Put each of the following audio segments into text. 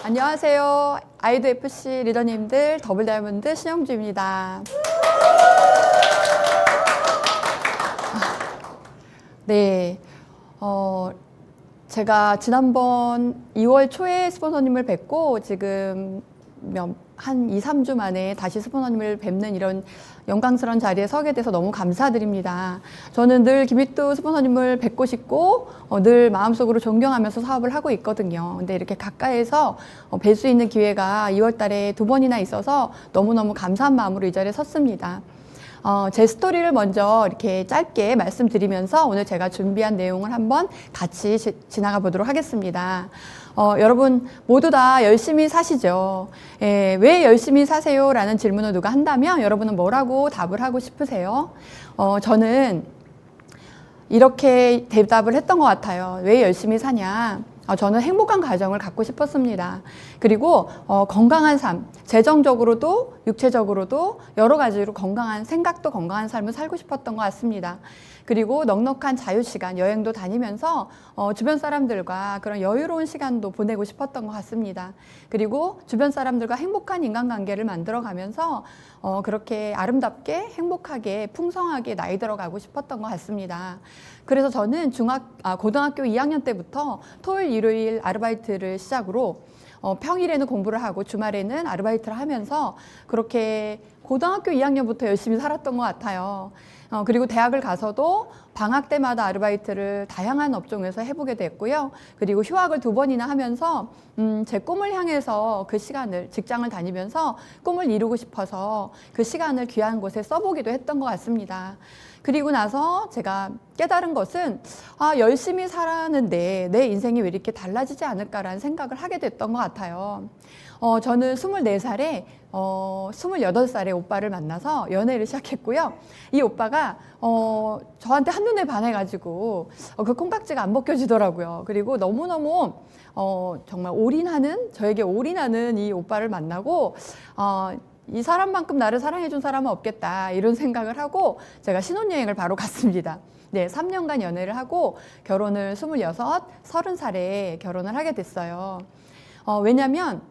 안녕하세요. 아이도 FC 리더님들 더블 다이아몬드 신영주입니다. 네, 제가 지난번 2월 초에 스폰서님을 뵙고 지금 한 2, 3주 만에 다시 스폰서님을 뵙는 이런 영광스러운 자리에 서게 돼서 너무 감사드립니다. 저는 늘 김익두 스폰서님을 뵙고 싶고 늘 마음속으로 존경하면서 사업을 하고 있거든요. 근데 이렇게 가까이서 뵐 수 있는 기회가 2월 달에 2번이나 있어서 너무너무 감사한 마음으로 이 자리에 섰습니다. 제 스토리를 먼저 이렇게 짧게 말씀드리면서 오늘 제가 준비한 내용을 한번 같이 지나가 보도록 하겠습니다. 여러분 모두 다 열심히 사시죠. 왜 열심히 사세요? 라는 질문을 누가 한다면 여러분은 뭐라고 답을 하고 싶으세요? 저는 이렇게 대답을 했던 것 같아요. 왜 열심히 사냐? 저는 행복한 가정을 갖고 싶었습니다. 그리고 건강한 삶, 재정적으로도 육체적으로도 여러 가지로 건강한 생각도 건강한 삶을 살고 싶었던 것 같습니다. 그리고 넉넉한 자유시간, 여행도 다니면서 주변 사람들과 그런 여유로운 시간도 보내고 싶었던 것 같습니다. 그리고 주변 사람들과 행복한 인간관계를 만들어가면서 그렇게 아름답게 행복하게 풍성하게 나이 들어가고 싶었던 것 같습니다. 그래서 저는 고등학교 2학년 때부터 토요일, 일요일 아르바이트를 시작으로 평일에는 공부를 하고 주말에는 아르바이트를 하면서 그렇게 고등학교 2학년부터 열심히 살았던 것 같아요. 그리고 대학을 가서도 방학 때마다 아르바이트를 다양한 업종에서 해보게 됐고요. 그리고 휴학을 2번이나 하면서 제 꿈을 향해서 그 시간을 직장을 다니면서 꿈을 이루고 싶어서 그 시간을 귀한 곳에 써보기도 했던 것 같습니다. 그리고 나서 제가 깨달은 것은 열심히 살았는데 내 인생이 왜 이렇게 달라지지 않을까라는 생각을 하게 됐던 것 같아요. 저는 24살에 28살의 오빠를 만나서 연애를 시작했고요. 이 오빠가 저한테 한눈에 반해가지고 그 콩깍지가 안 벗겨지더라고요. 그리고 너무너무 정말 저에게 올인하는 이 오빠를 만나고 이 사람만큼 나를 사랑해준 사람은 없겠다 이런 생각을 하고 제가 신혼여행을 바로 갔습니다. 네, 3년간 연애를 하고 결혼을 26, 30살에 결혼을 하게 됐어요. 왜냐면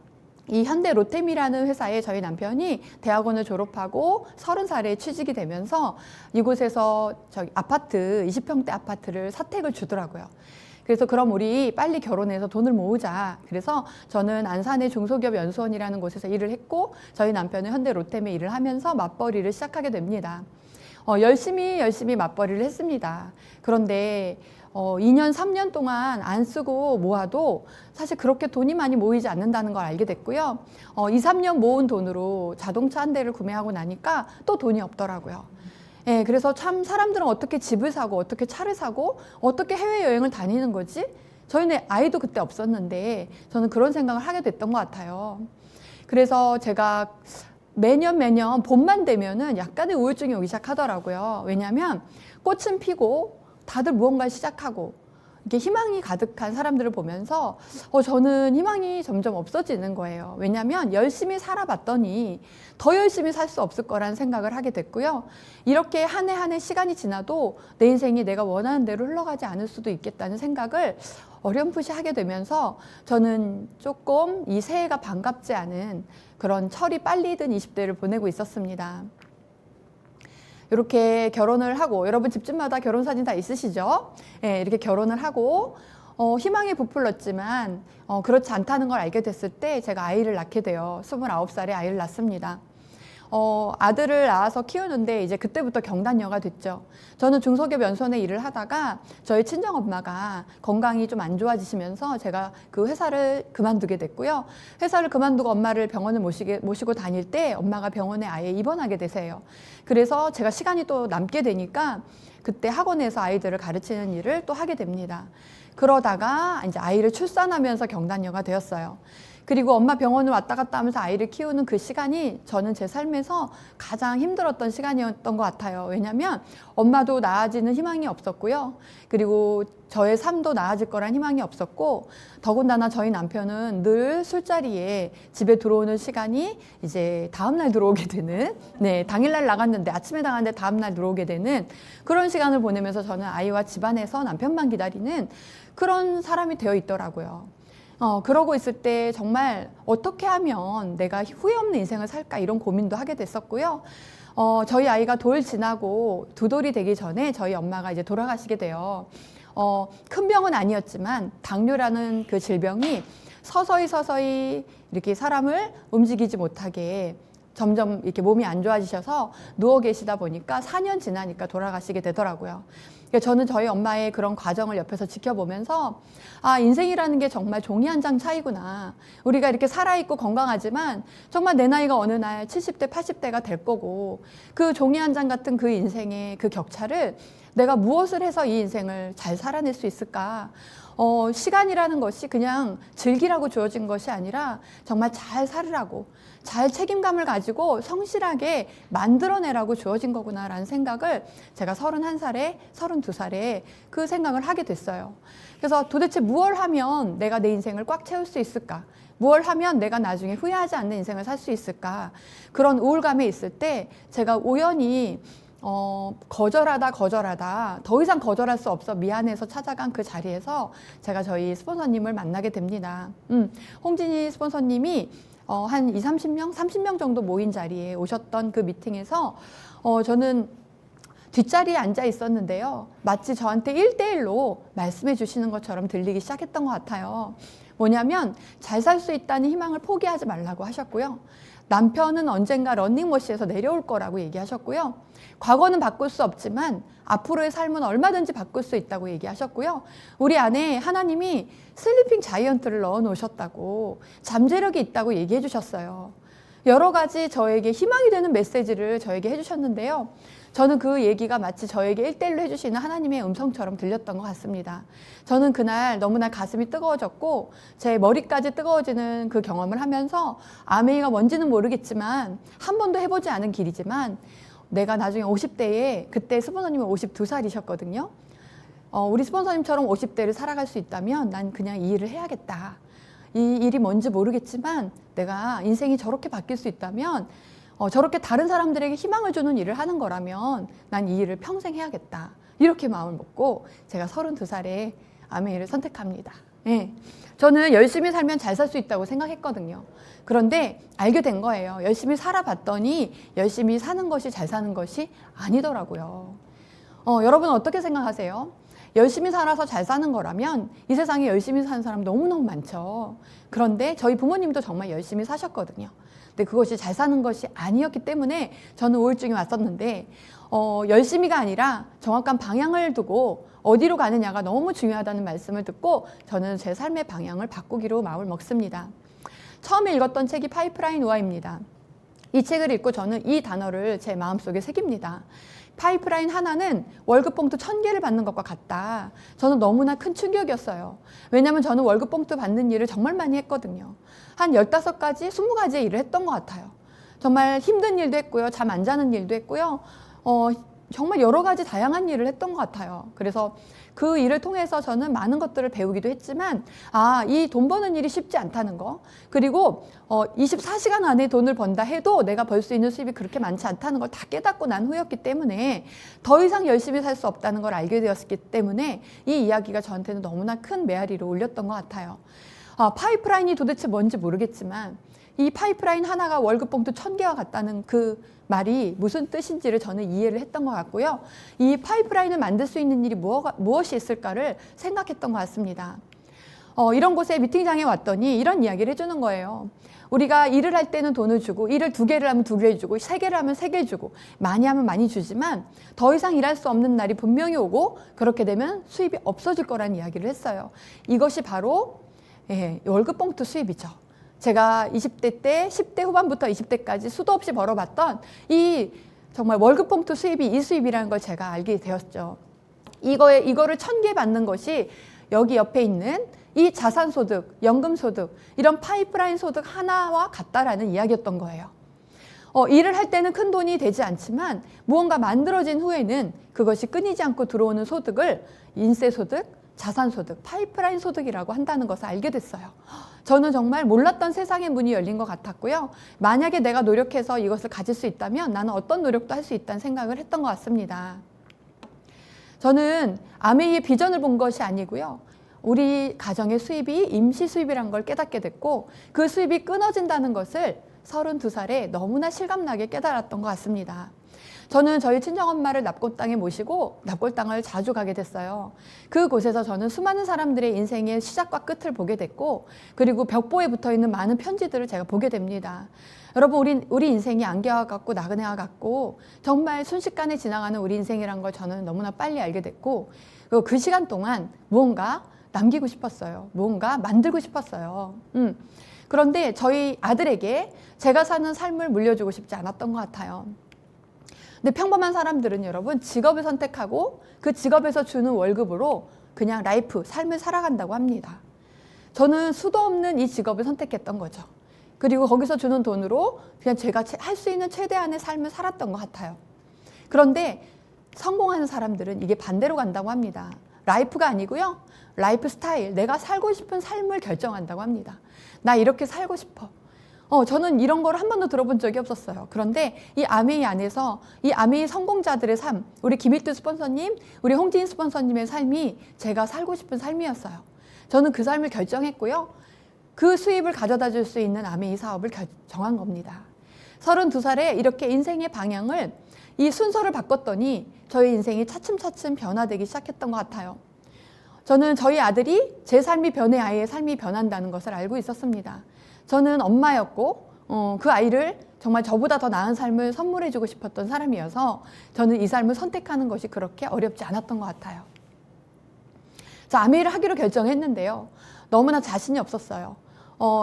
이 현대 로템이라는 회사에 저희 남편이 대학원을 졸업하고 30살에 취직이 되면서 이곳에서 아파트 20평대 아파트를 사택을 주더라고요. 그래서 그럼 우리 빨리 결혼해서 돈을 모으자. 그래서 저는 안산의 중소기업 연수원이라는 곳에서 일을 했고 저희 남편은 현대 로템에 일을 하면서 맞벌이를 시작하게 됩니다. 열심히 맞벌이를 했습니다. 그런데 2년, 3년 동안 안 쓰고 모아도 사실 그렇게 돈이 많이 모이지 않는다는 걸 알게 됐고요. 2, 3년 모은 돈으로 자동차 한 대를 구매하고 나니까 또 돈이 없더라고요. 예, 그래서 참 사람들은 어떻게 집을 사고 어떻게 차를 사고 어떻게 해외여행을 다니는 거지? 저희는 아이도 그때 없었는데 저는 그런 생각을 하게 됐던 것 같아요. 그래서 제가 매년 봄만 되면은 약간의 우울증이 오기 시작하더라고요. 왜냐하면 꽃은 피고 다들 무언가를 시작하고 이렇게 희망이 가득한 사람들을 보면서 저는 희망이 점점 없어지는 거예요. 왜냐하면 열심히 살아봤더니 더 열심히 살 수 없을 거라는 생각을 하게 됐고요. 이렇게 한 해 한 해 시간이 지나도 내 인생이 내가 원하는 대로 흘러가지 않을 수도 있겠다는 생각을 어렴풋이 하게 되면서 저는 조금 이 새해가 반갑지 않은 그런 철이 빨리 든 20대를 보내고 있었습니다. 이렇게 결혼을 하고 여러분 집집마다 결혼 사진 다 있으시죠? 예, 이렇게 결혼을 하고 희망이 부풀렀지만 그렇지 않다는 걸 알게 됐을 때 제가 아이를 낳게 돼요. 29살에 아이를 낳습니다. 아들을 낳아서 키우는데 이제 그때부터 경단녀가 됐죠. 저는 중소기업 연수원에 일을 하다가 저희 친정엄마가 건강이 좀 안 좋아지시면서 제가 그 회사를 그만두게 됐고요. 회사를 그만두고 엄마를 병원을 모시고 다닐 때 엄마가 병원에 아예 입원하게 되세요. 그래서 제가 시간이 또 남게 되니까 그때 학원에서 아이들을 가르치는 일을 또 하게 됩니다. 그러다가 이제 아이를 출산하면서 경단녀가 되었어요. 그리고 엄마 병원을 왔다 갔다 하면서 아이를 키우는 그 시간이 저는 제 삶에서 가장 힘들었던 시간이었던 것 같아요. 왜냐하면 엄마도 나아지는 희망이 없었고요. 그리고 저의 삶도 나아질 거란 희망이 없었고 더군다나 저희 남편은 늘 술자리에 집에 들어오는 시간이 이제 다음날 들어오게 되는 당일날 나갔는데 아침에 나갔는데 다음날 들어오게 되는 그런 시간을 보내면서 저는 아이와 집안에서 남편만 기다리는 그런 사람이 되어 있더라고요. 그러고 있을 때 정말 어떻게 하면 내가 후회 없는 인생을 살까 이런 고민도 하게 됐었고요. 저희 아이가 돌 지나고 두 돌이 되기 전에 저희 엄마가 이제 돌아가시게 돼요. 큰 병은 아니었지만 당뇨라는 그 질병이 서서히 이렇게 사람을 움직이지 못하게 점점 이렇게 몸이 안 좋아지셔서 누워 계시다 보니까 4년 지나니까 돌아가시게 되더라고요. 그러니까 저는 저희 엄마의 그런 과정을 옆에서 지켜보면서 아, 인생이라는 게 정말 종이 한 장 차이구나. 우리가 이렇게 살아있고 건강하지만 정말 내 나이가 어느 날 70대, 80대가 될 거고 그 종이 한 장 같은 그 인생의 그 격차를 내가 무엇을 해서 이 인생을 잘 살아낼 수 있을까? 시간이라는 것이 그냥 즐기라고 주어진 것이 아니라 정말 잘 살으라고, 잘 책임감을 가지고 성실하게 만들어내라고 주어진 거구나라는 생각을 제가 31살에, 32살에 그 생각을 하게 됐어요. 그래서 도대체 무엇을 하면 내가 내 인생을 꽉 채울 수 있을까? 무엇을 하면 내가 나중에 후회하지 않는 인생을 살 수 있을까? 그런 우울감에 있을 때 제가 우연히 거절하다 더 이상 거절할 수 없어 미안해서 찾아간 그 자리에서 제가 저희 스폰서님을 만나게 됩니다. 홍진희 스폰서님이 한 30명, 30명 정도 모인 자리에 오셨던 그 미팅에서 저는 뒷자리에 앉아 있었는데요. 마치 저한테 1대1로 말씀해 주시는 것처럼 들리기 시작했던 것 같아요. 뭐냐면 잘 살 수 있다는 희망을 포기하지 말라고 하셨고요. 남편은 언젠가 러닝머신에서 내려올 거라고 얘기하셨고요. 과거는 바꿀 수 없지만 앞으로의 삶은 얼마든지 바꿀 수 있다고 얘기하셨고요. 우리 안에 하나님이 슬리핑 자이언트를 넣어 놓으셨다고, 잠재력이 있다고 얘기해 주셨어요. 여러 가지 저에게 희망이 되는 메시지를 저에게 해주셨는데요. 저는 그 얘기가 마치 저에게 1대1로 해주시는 하나님의 음성처럼 들렸던 것 같습니다. 저는 그날 너무나 가슴이 뜨거워졌고 제 머리까지 뜨거워지는 그 경험을 하면서 아메이가 뭔지는 모르겠지만 한 번도 해보지 않은 길이지만 내가 나중에 50대에, 그때 스폰서님은 52살이셨거든요. 우리 스폰서님처럼 50대를 살아갈 수 있다면 난 그냥 이 일을 해야겠다. 이 일이 뭔지 모르겠지만 내가 인생이 저렇게 바뀔 수 있다면 저렇게 다른 사람들에게 희망을 주는 일을 하는 거라면 난 이 일을 평생 해야겠다. 이렇게 마음을 먹고 제가 32살에 아메이를 선택합니다. 네. 저는 열심히 살면 잘 살 수 있다고 생각했거든요. 그런데 알게 된 거예요. 열심히 살아봤더니 열심히 사는 것이 잘 사는 것이 아니더라고요. 여러분 어떻게 생각하세요? 열심히 살아서 잘 사는 거라면 이 세상에 열심히 사는 사람 너무너무 많죠. 그런데 저희 부모님도 정말 열심히 사셨거든요. 근데 그것이 잘 사는 것이 아니었기 때문에 저는 우울증이 왔었는데 열심히가 아니라 정확한 방향을 두고 어디로 가느냐가 너무 중요하다는 말씀을 듣고 저는 제 삶의 방향을 바꾸기로 마음을 먹습니다. 처음에 읽었던 책이 파이프라인 우화입니다. 이 책을 읽고 저는 이 단어를 제 마음속에 새깁니다. 파이프라인 하나는 월급 봉투 1000개를 받는 것과 같다. 저는 너무나 큰 충격이었어요. 왜냐하면 저는 월급 봉투 받는 일을 정말 많이 했거든요. 한 15가지, 20가지의 일을 했던 것 같아요. 정말 힘든 일도 했고요. 잠 안 자는 일도 했고요. 정말 여러 가지 다양한 일을 했던 것 같아요. 그래서 그 일을 통해서 저는 많은 것들을 배우기도 했지만 이 돈 버는 일이 쉽지 않다는 거, 그리고 24시간 안에 돈을 번다 해도 내가 벌 수 있는 수입이 그렇게 많지 않다는 걸 다 깨닫고 난 후였기 때문에 더 이상 열심히 살 수 없다는 걸 알게 되었기 때문에 이 이야기가 저한테는 너무나 큰 메아리로 울렸던 것 같아요. 파이프라인이 도대체 뭔지 모르겠지만 이 파이프라인 하나가 월급 봉투 1000개와 같다는 그 말이 무슨 뜻인지를 저는 이해를 했던 것 같고요. 이 파이프라인을 만들 수 있는 일이 무엇이 있을까를 생각했던 것 같습니다. 이런 곳에 미팅장에 왔더니 이런 이야기를 해주는 거예요. 우리가 일을 할 때는 돈을 주고, 일을 2개를 하면 2개 주고, 3개를 하면 3개 주고, 많이 하면 많이 주지만 더 이상 일할 수 없는 날이 분명히 오고 그렇게 되면 수입이 없어질 거라는 이야기를 했어요. 이것이 바로 월급 봉투 수입이죠. 제가 20대 때 10대 후반부터 20대까지 수도 없이 벌어봤던 이 정말 월급 봉투 수입이 이 수입이라는 걸 제가 알게 되었죠. 이거를 1000개 받는 것이 여기 옆에 있는 이 자산소득, 연금소득, 이런 파이프라인 소득 하나와 같다라는 이야기였던 거예요. 일을 할 때는 큰 돈이 되지 않지만 무언가 만들어진 후에는 그것이 끊이지 않고 들어오는 소득을 인세소득, 자산소득, 파이프라인 소득이라고 한다는 것을 알게 됐어요. 저는 정말 몰랐던 세상의 문이 열린 것 같았고요. 만약에 내가 노력해서 이것을 가질 수 있다면 나는 어떤 노력도 할 수 있다는 생각을 했던 것 같습니다. 저는 아메이의 비전을 본 것이 아니고요. 우리 가정의 수입이 임시 수입이란 걸 깨닫게 됐고 그 수입이 끊어진다는 것을 32살에 너무나 실감나게 깨달았던 것 같습니다. 저는 저희 친정엄마를 납골 땅에 모시고 납골 땅을 자주 가게 됐어요. 그곳에서 저는 수많은 사람들의 인생의 시작과 끝을 보게 됐고 그리고 벽보에 붙어있는 많은 편지들을 제가 보게 됩니다. 여러분 우리 인생이 안개와 같고 나그네와 같고 정말 순식간에 지나가는 우리 인생이란 걸 저는 너무나 빨리 알게 됐고 그리고 그 시간 동안 무언가 남기고 싶었어요. 무언가 만들고 싶었어요. 그런데 저희 아들에게 제가 사는 삶을 물려주고 싶지 않았던 것 같아요. 근데 평범한 사람들은 여러분 직업을 선택하고 그 직업에서 주는 월급으로 그냥 라이프, 삶을 살아간다고 합니다. 저는 수도 없는 이 직업을 선택했던 거죠. 그리고 거기서 주는 돈으로 그냥 제가 할 수 있는 최대한의 삶을 살았던 것 같아요. 그런데 성공하는 사람들은 이게 반대로 간다고 합니다. 라이프가 아니고요. 라이프 스타일, 내가 살고 싶은 삶을 결정한다고 합니다. 나 이렇게 살고 싶어. 저는 이런 걸 한 번도 들어본 적이 없었어요. 그런데 이 아메이 안에서 이 아메이 성공자들의 삶, 우리 김일두 스폰서님, 우리 홍지인 스폰서님의 삶이 제가 살고 싶은 삶이었어요. 저는 그 삶을 결정했고요. 그 수입을 가져다 줄 수 있는 아메이 사업을 정한 겁니다. 32살에 이렇게 인생의 방향을 이 순서를 바꿨더니 저희 인생이 차츰차츰 변화되기 시작했던 것 같아요. 저는 저희 아들이 제 삶이 변해 아이의 삶이 변한다는 것을 알고 있었습니다. 저는 엄마였고 그 아이를 정말 저보다 더 나은 삶을 선물해주고 싶었던 사람이어서 저는 이 삶을 선택하는 것이 그렇게 어렵지 않았던 것 같아요. 자, 아메이를 하기로 결정했는데요. 너무나 자신이 없었어요.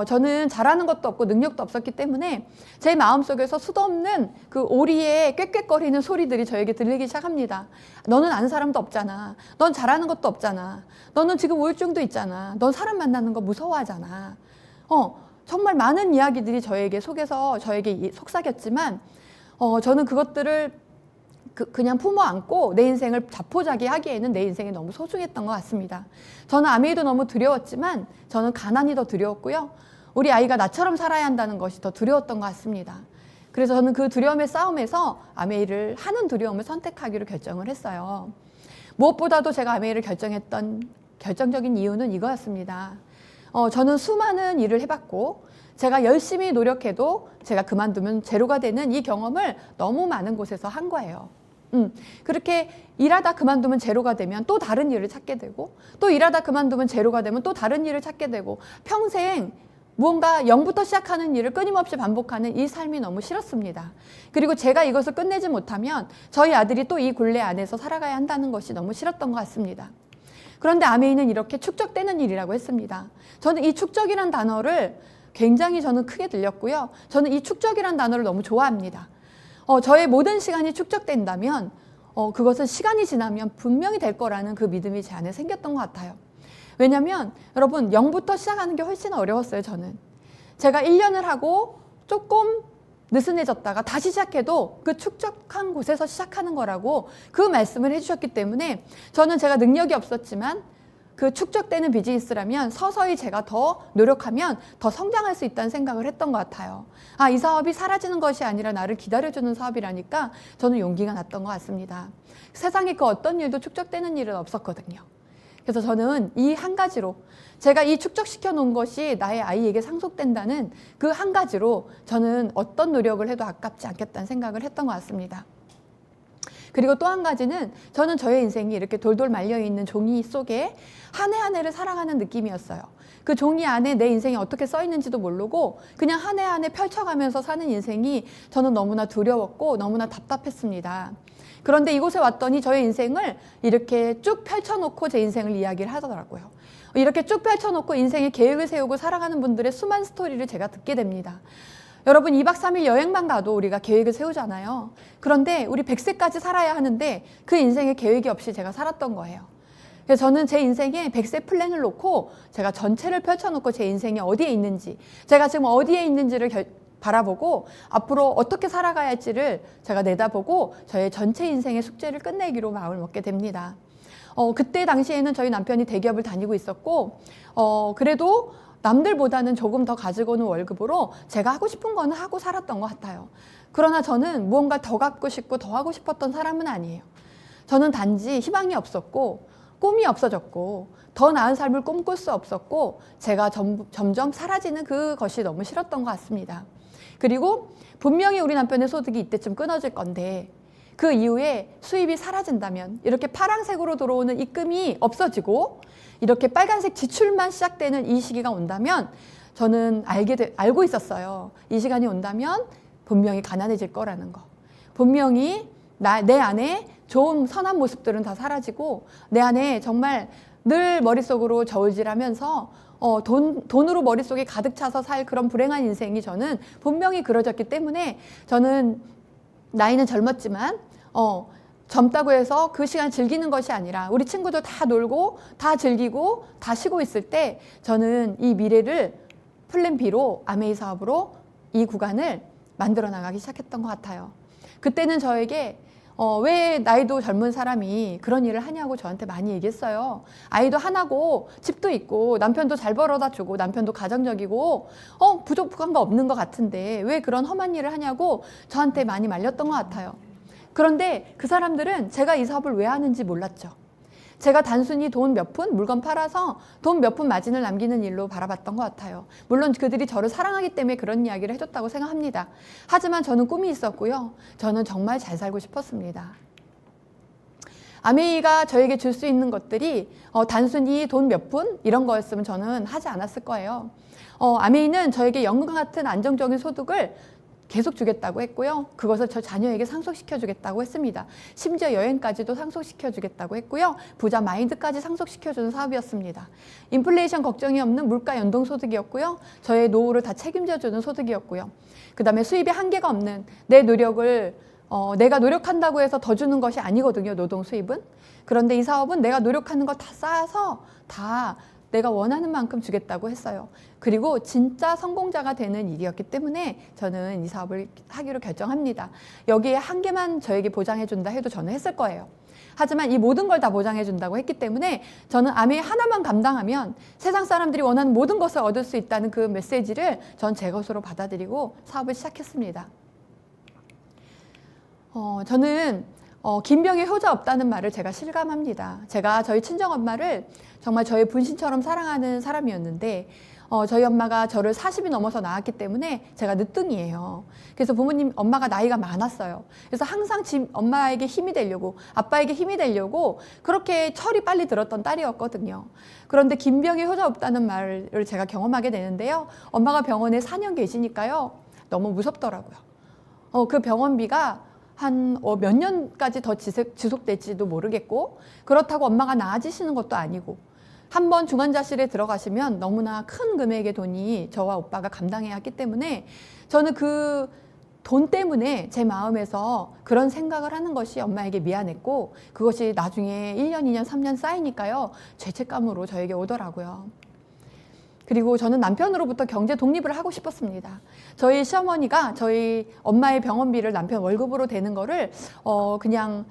저는 잘하는 것도 없고 능력도 없었기 때문에 제 마음속에서 수도 없는 그 오리의 꽥꽥거리는 소리들이 저에게 들리기 시작합니다. 너는 아는 사람도 없잖아. 넌 잘하는 것도 없잖아. 너는 지금 우울증도 있잖아. 넌 사람 만나는 거 무서워하잖아. 정말 많은 이야기들이 저에게 속에서 저에게 속삭였지만 저는 그것들을 그냥 품어 안고 내 인생을 자포자기하기에는 내 인생이 너무 소중했던 것 같습니다. 저는 아메이도 너무 두려웠지만 저는 가난이 더 두려웠고요. 우리 아이가 나처럼 살아야 한다는 것이 더 두려웠던 것 같습니다. 그래서 저는 그 두려움의 싸움에서 아메이를 하는 두려움을 선택하기로 결정을 했어요. 무엇보다도 제가 아메이를 결정했던 결정적인 이유는 이거였습니다. 저는 수많은 일을 해봤고 제가 열심히 노력해도 제가 그만두면 제로가 되는 이 경험을 너무 많은 곳에서 한 거예요. 그렇게 일하다 그만두면 제로가 되면 또 다른 일을 찾게 되고 또 일하다 그만두면 제로가 되면 또 다른 일을 찾게 되고 평생 무언가 0부터 시작하는 일을 끊임없이 반복하는 이 삶이 너무 싫었습니다. 그리고 제가 이것을 끝내지 못하면 저희 아들이 또 이 굴레 안에서 살아가야 한다는 것이 너무 싫었던 것 같습니다. 그런데 아메이는 이렇게 축적되는 일이라고 했습니다. 저는 이 축적이란 단어를 굉장히 저는 크게 들렸고요. 저는 이 축적이란 단어를 너무 좋아합니다. 저의 모든 시간이 축적된다면 그것은 시간이 지나면 분명히 될 거라는 그 믿음이 제 안에 생겼던 것 같아요. 왜냐하면 여러분 0부터 시작하는 게 훨씬 어려웠어요. 저는 제가 1년을 하고 조금 느슨해졌다가 다시 시작해도 그 축적한 곳에서 시작하는 거라고 그 말씀을 해주셨기 때문에 저는 제가 능력이 없었지만 그 축적되는 비즈니스라면 서서히 제가 더 노력하면 더 성장할 수 있다는 생각을 했던 것 같아요. 이 사업이 사라지는 것이 아니라 나를 기다려주는 사업이라니까 저는 용기가 났던 것 같습니다. 세상에 그 어떤 일도 축적되는 일은 없었거든요. 그래서 저는 이 한 가지로 제가 이 축적시켜 놓은 것이 나의 아이에게 상속된다는 그 한 가지로 저는 어떤 노력을 해도 아깝지 않겠다는 생각을 했던 것 같습니다. 그리고 또 한 가지는 저는 저의 인생이 이렇게 돌돌 말려있는 종이 속에 한 해 한 해를 살아가는 느낌이었어요. 그 종이 안에 내 인생이 어떻게 써 있는지도 모르고 그냥 한 해 한 해 펼쳐가면서 사는 인생이 저는 너무나 두려웠고 너무나 답답했습니다. 그런데 이곳에 왔더니 저의 인생을 이렇게 쭉 펼쳐놓고 제 인생을 이야기를 하더라고요. 이렇게 쭉 펼쳐놓고 인생의 계획을 세우고 살아가는 분들의 수많은 스토리를 제가 듣게 됩니다. 여러분 2박 3일 여행만 가도 우리가 계획을 세우잖아요. 그런데 우리 100세까지 살아야 하는데 그 인생의 계획이 없이 제가 살았던 거예요. 그래서 저는 제 인생에 100세 플랜을 놓고 제가 전체를 펼쳐놓고 제 인생이 어디에 있는지 제가 지금 어디에 있는지를 바라보고 앞으로 어떻게 살아가야 할지를 제가 내다보고 저의 전체 인생의 숙제를 끝내기로 마음을 먹게 됩니다. 그때 당시에는 저희 남편이 대기업을 다니고 있었고 그래도 남들보다는 조금 더 가지고 오는 월급으로 제가 하고 싶은 거는 하고 살았던 것 같아요. 그러나 저는 무언가 더 갖고 싶고 더 하고 싶었던 사람은 아니에요. 저는 단지 희망이 없었고 꿈이 없어졌고 더 나은 삶을 꿈꿀 수 없었고 제가 점점 사라지는 그것이 너무 싫었던 것 같습니다. 그리고 분명히 우리 남편의 소득이 이때쯤 끊어질 건데 그 이후에 수입이 사라진다면 이렇게 파란색으로 들어오는 입금이 없어지고 이렇게 빨간색 지출만 시작되는 이 시기가 온다면 저는 알고 있었어요. 이 시간이 온다면 분명히 가난해질 거라는 거. 분명히 내 안에 좋은 선한 모습들은 다 사라지고 내 안에 정말 늘 머릿속으로 저울질하면서 돈으로 머릿속에 가득 차서 살 그런 불행한 인생이 저는 분명히 그려졌기 때문에 저는 나이는 젊었지만 젊다고 해서 그 시간 즐기는 것이 아니라 우리 친구들 다 놀고 다 즐기고 다 쉬고 있을 때 저는 이 미래를 플랜 B로 아메이 사업으로 이 구간을 만들어 나가기 시작했던 것 같아요. 그때는 저에게 왜 나이도 젊은 사람이 그런 일을 하냐고 저한테 많이 얘기했어요. 아이도 하나고 집도 있고 남편도 잘 벌어다 주고 남편도 가정적이고 부족한 거 없는 것 같은데 왜 그런 험한 일을 하냐고 저한테 많이 말렸던 것 같아요. 그런데 그 사람들은 제가 이 사업을 왜 하는지 몰랐죠. 제가 단순히 돈 몇 푼 물건 팔아서 돈 몇 푼 마진을 남기는 일로 바라봤던 것 같아요. 물론 그들이 저를 사랑하기 때문에 그런 이야기를 해줬다고 생각합니다. 하지만 저는 꿈이 있었고요. 저는 정말 잘 살고 싶었습니다. 아메이가 저에게 줄 수 있는 것들이 단순히 돈 몇 푼 이런 거였으면 저는 하지 않았을 거예요. 아메이는 저에게 연금 같은 안정적인 소득을 계속 주겠다고 했고요. 그것을 저 자녀에게 상속시켜 주겠다고 했습니다. 심지어 여행까지도 상속시켜 주겠다고 했고요. 부자 마인드까지 상속시켜 주는 사업이었습니다. 인플레이션 걱정이 없는 물가 연동 소득이었고요. 저의 노후를 다 책임져 주는 소득이었고요. 그 다음에 수입에 한계가 없는 내 노력을 내가 노력한다고 해서 더 주는 것이 아니거든요. 노동 수입은. 그런데 이 사업은 내가 노력하는 거 다 쌓아서 다 내가 원하는 만큼 주겠다고 했어요. 그리고 진짜 성공자가 되는 일이었기 때문에 저는 이 사업을 하기로 결정합니다. 여기에 한 개만 저에게 보장해 준다 해도 저는 했을 거예요. 하지만 이 모든 걸 다 보장해 준다고 했기 때문에 저는 아메이 하나만 감당하면 세상 사람들이 원하는 모든 것을 얻을 수 있다는 그 메시지를 전 제 것으로 받아들이고 사업을 시작했습니다. 저는 김병의 효자 없다는 말을 제가 실감합니다. 제가 저희 친정엄마를 정말 저의 분신처럼 사랑하는 사람이었는데 저희 엄마가 저를 40이 넘어서 낳았기 때문에 제가 늦둥이에요. 그래서 부모님 엄마가 나이가 많았어요. 그래서 항상 엄마에게 힘이 되려고 아빠에게 힘이 되려고 그렇게 철이 빨리 들었던 딸이었거든요. 그런데 김병의 효자 없다는 말을 제가 경험하게 되는데요. 엄마가 병원에 4년 계시니까요. 너무 무섭더라고요. 그 병원비가 한 몇 년까지 더 지속될지도 모르겠고 그렇다고 엄마가 나아지시는 것도 아니고 한번 중환자실에 들어가시면 너무나 큰 금액의 돈이 저와 오빠가 감당해야 했기 때문에 저는 그 돈 때문에 제 마음에서 그런 생각을 하는 것이 엄마에게 미안했고 그것이 나중에 1년, 2년, 3년 쌓이니까요. 죄책감으로 저에게 오더라고요. 그리고 저는 남편으로부터 경제 독립을 하고 싶었습니다. 저희 시어머니가 저희 엄마의 병원비를 남편 월급으로 대는 거를 그냥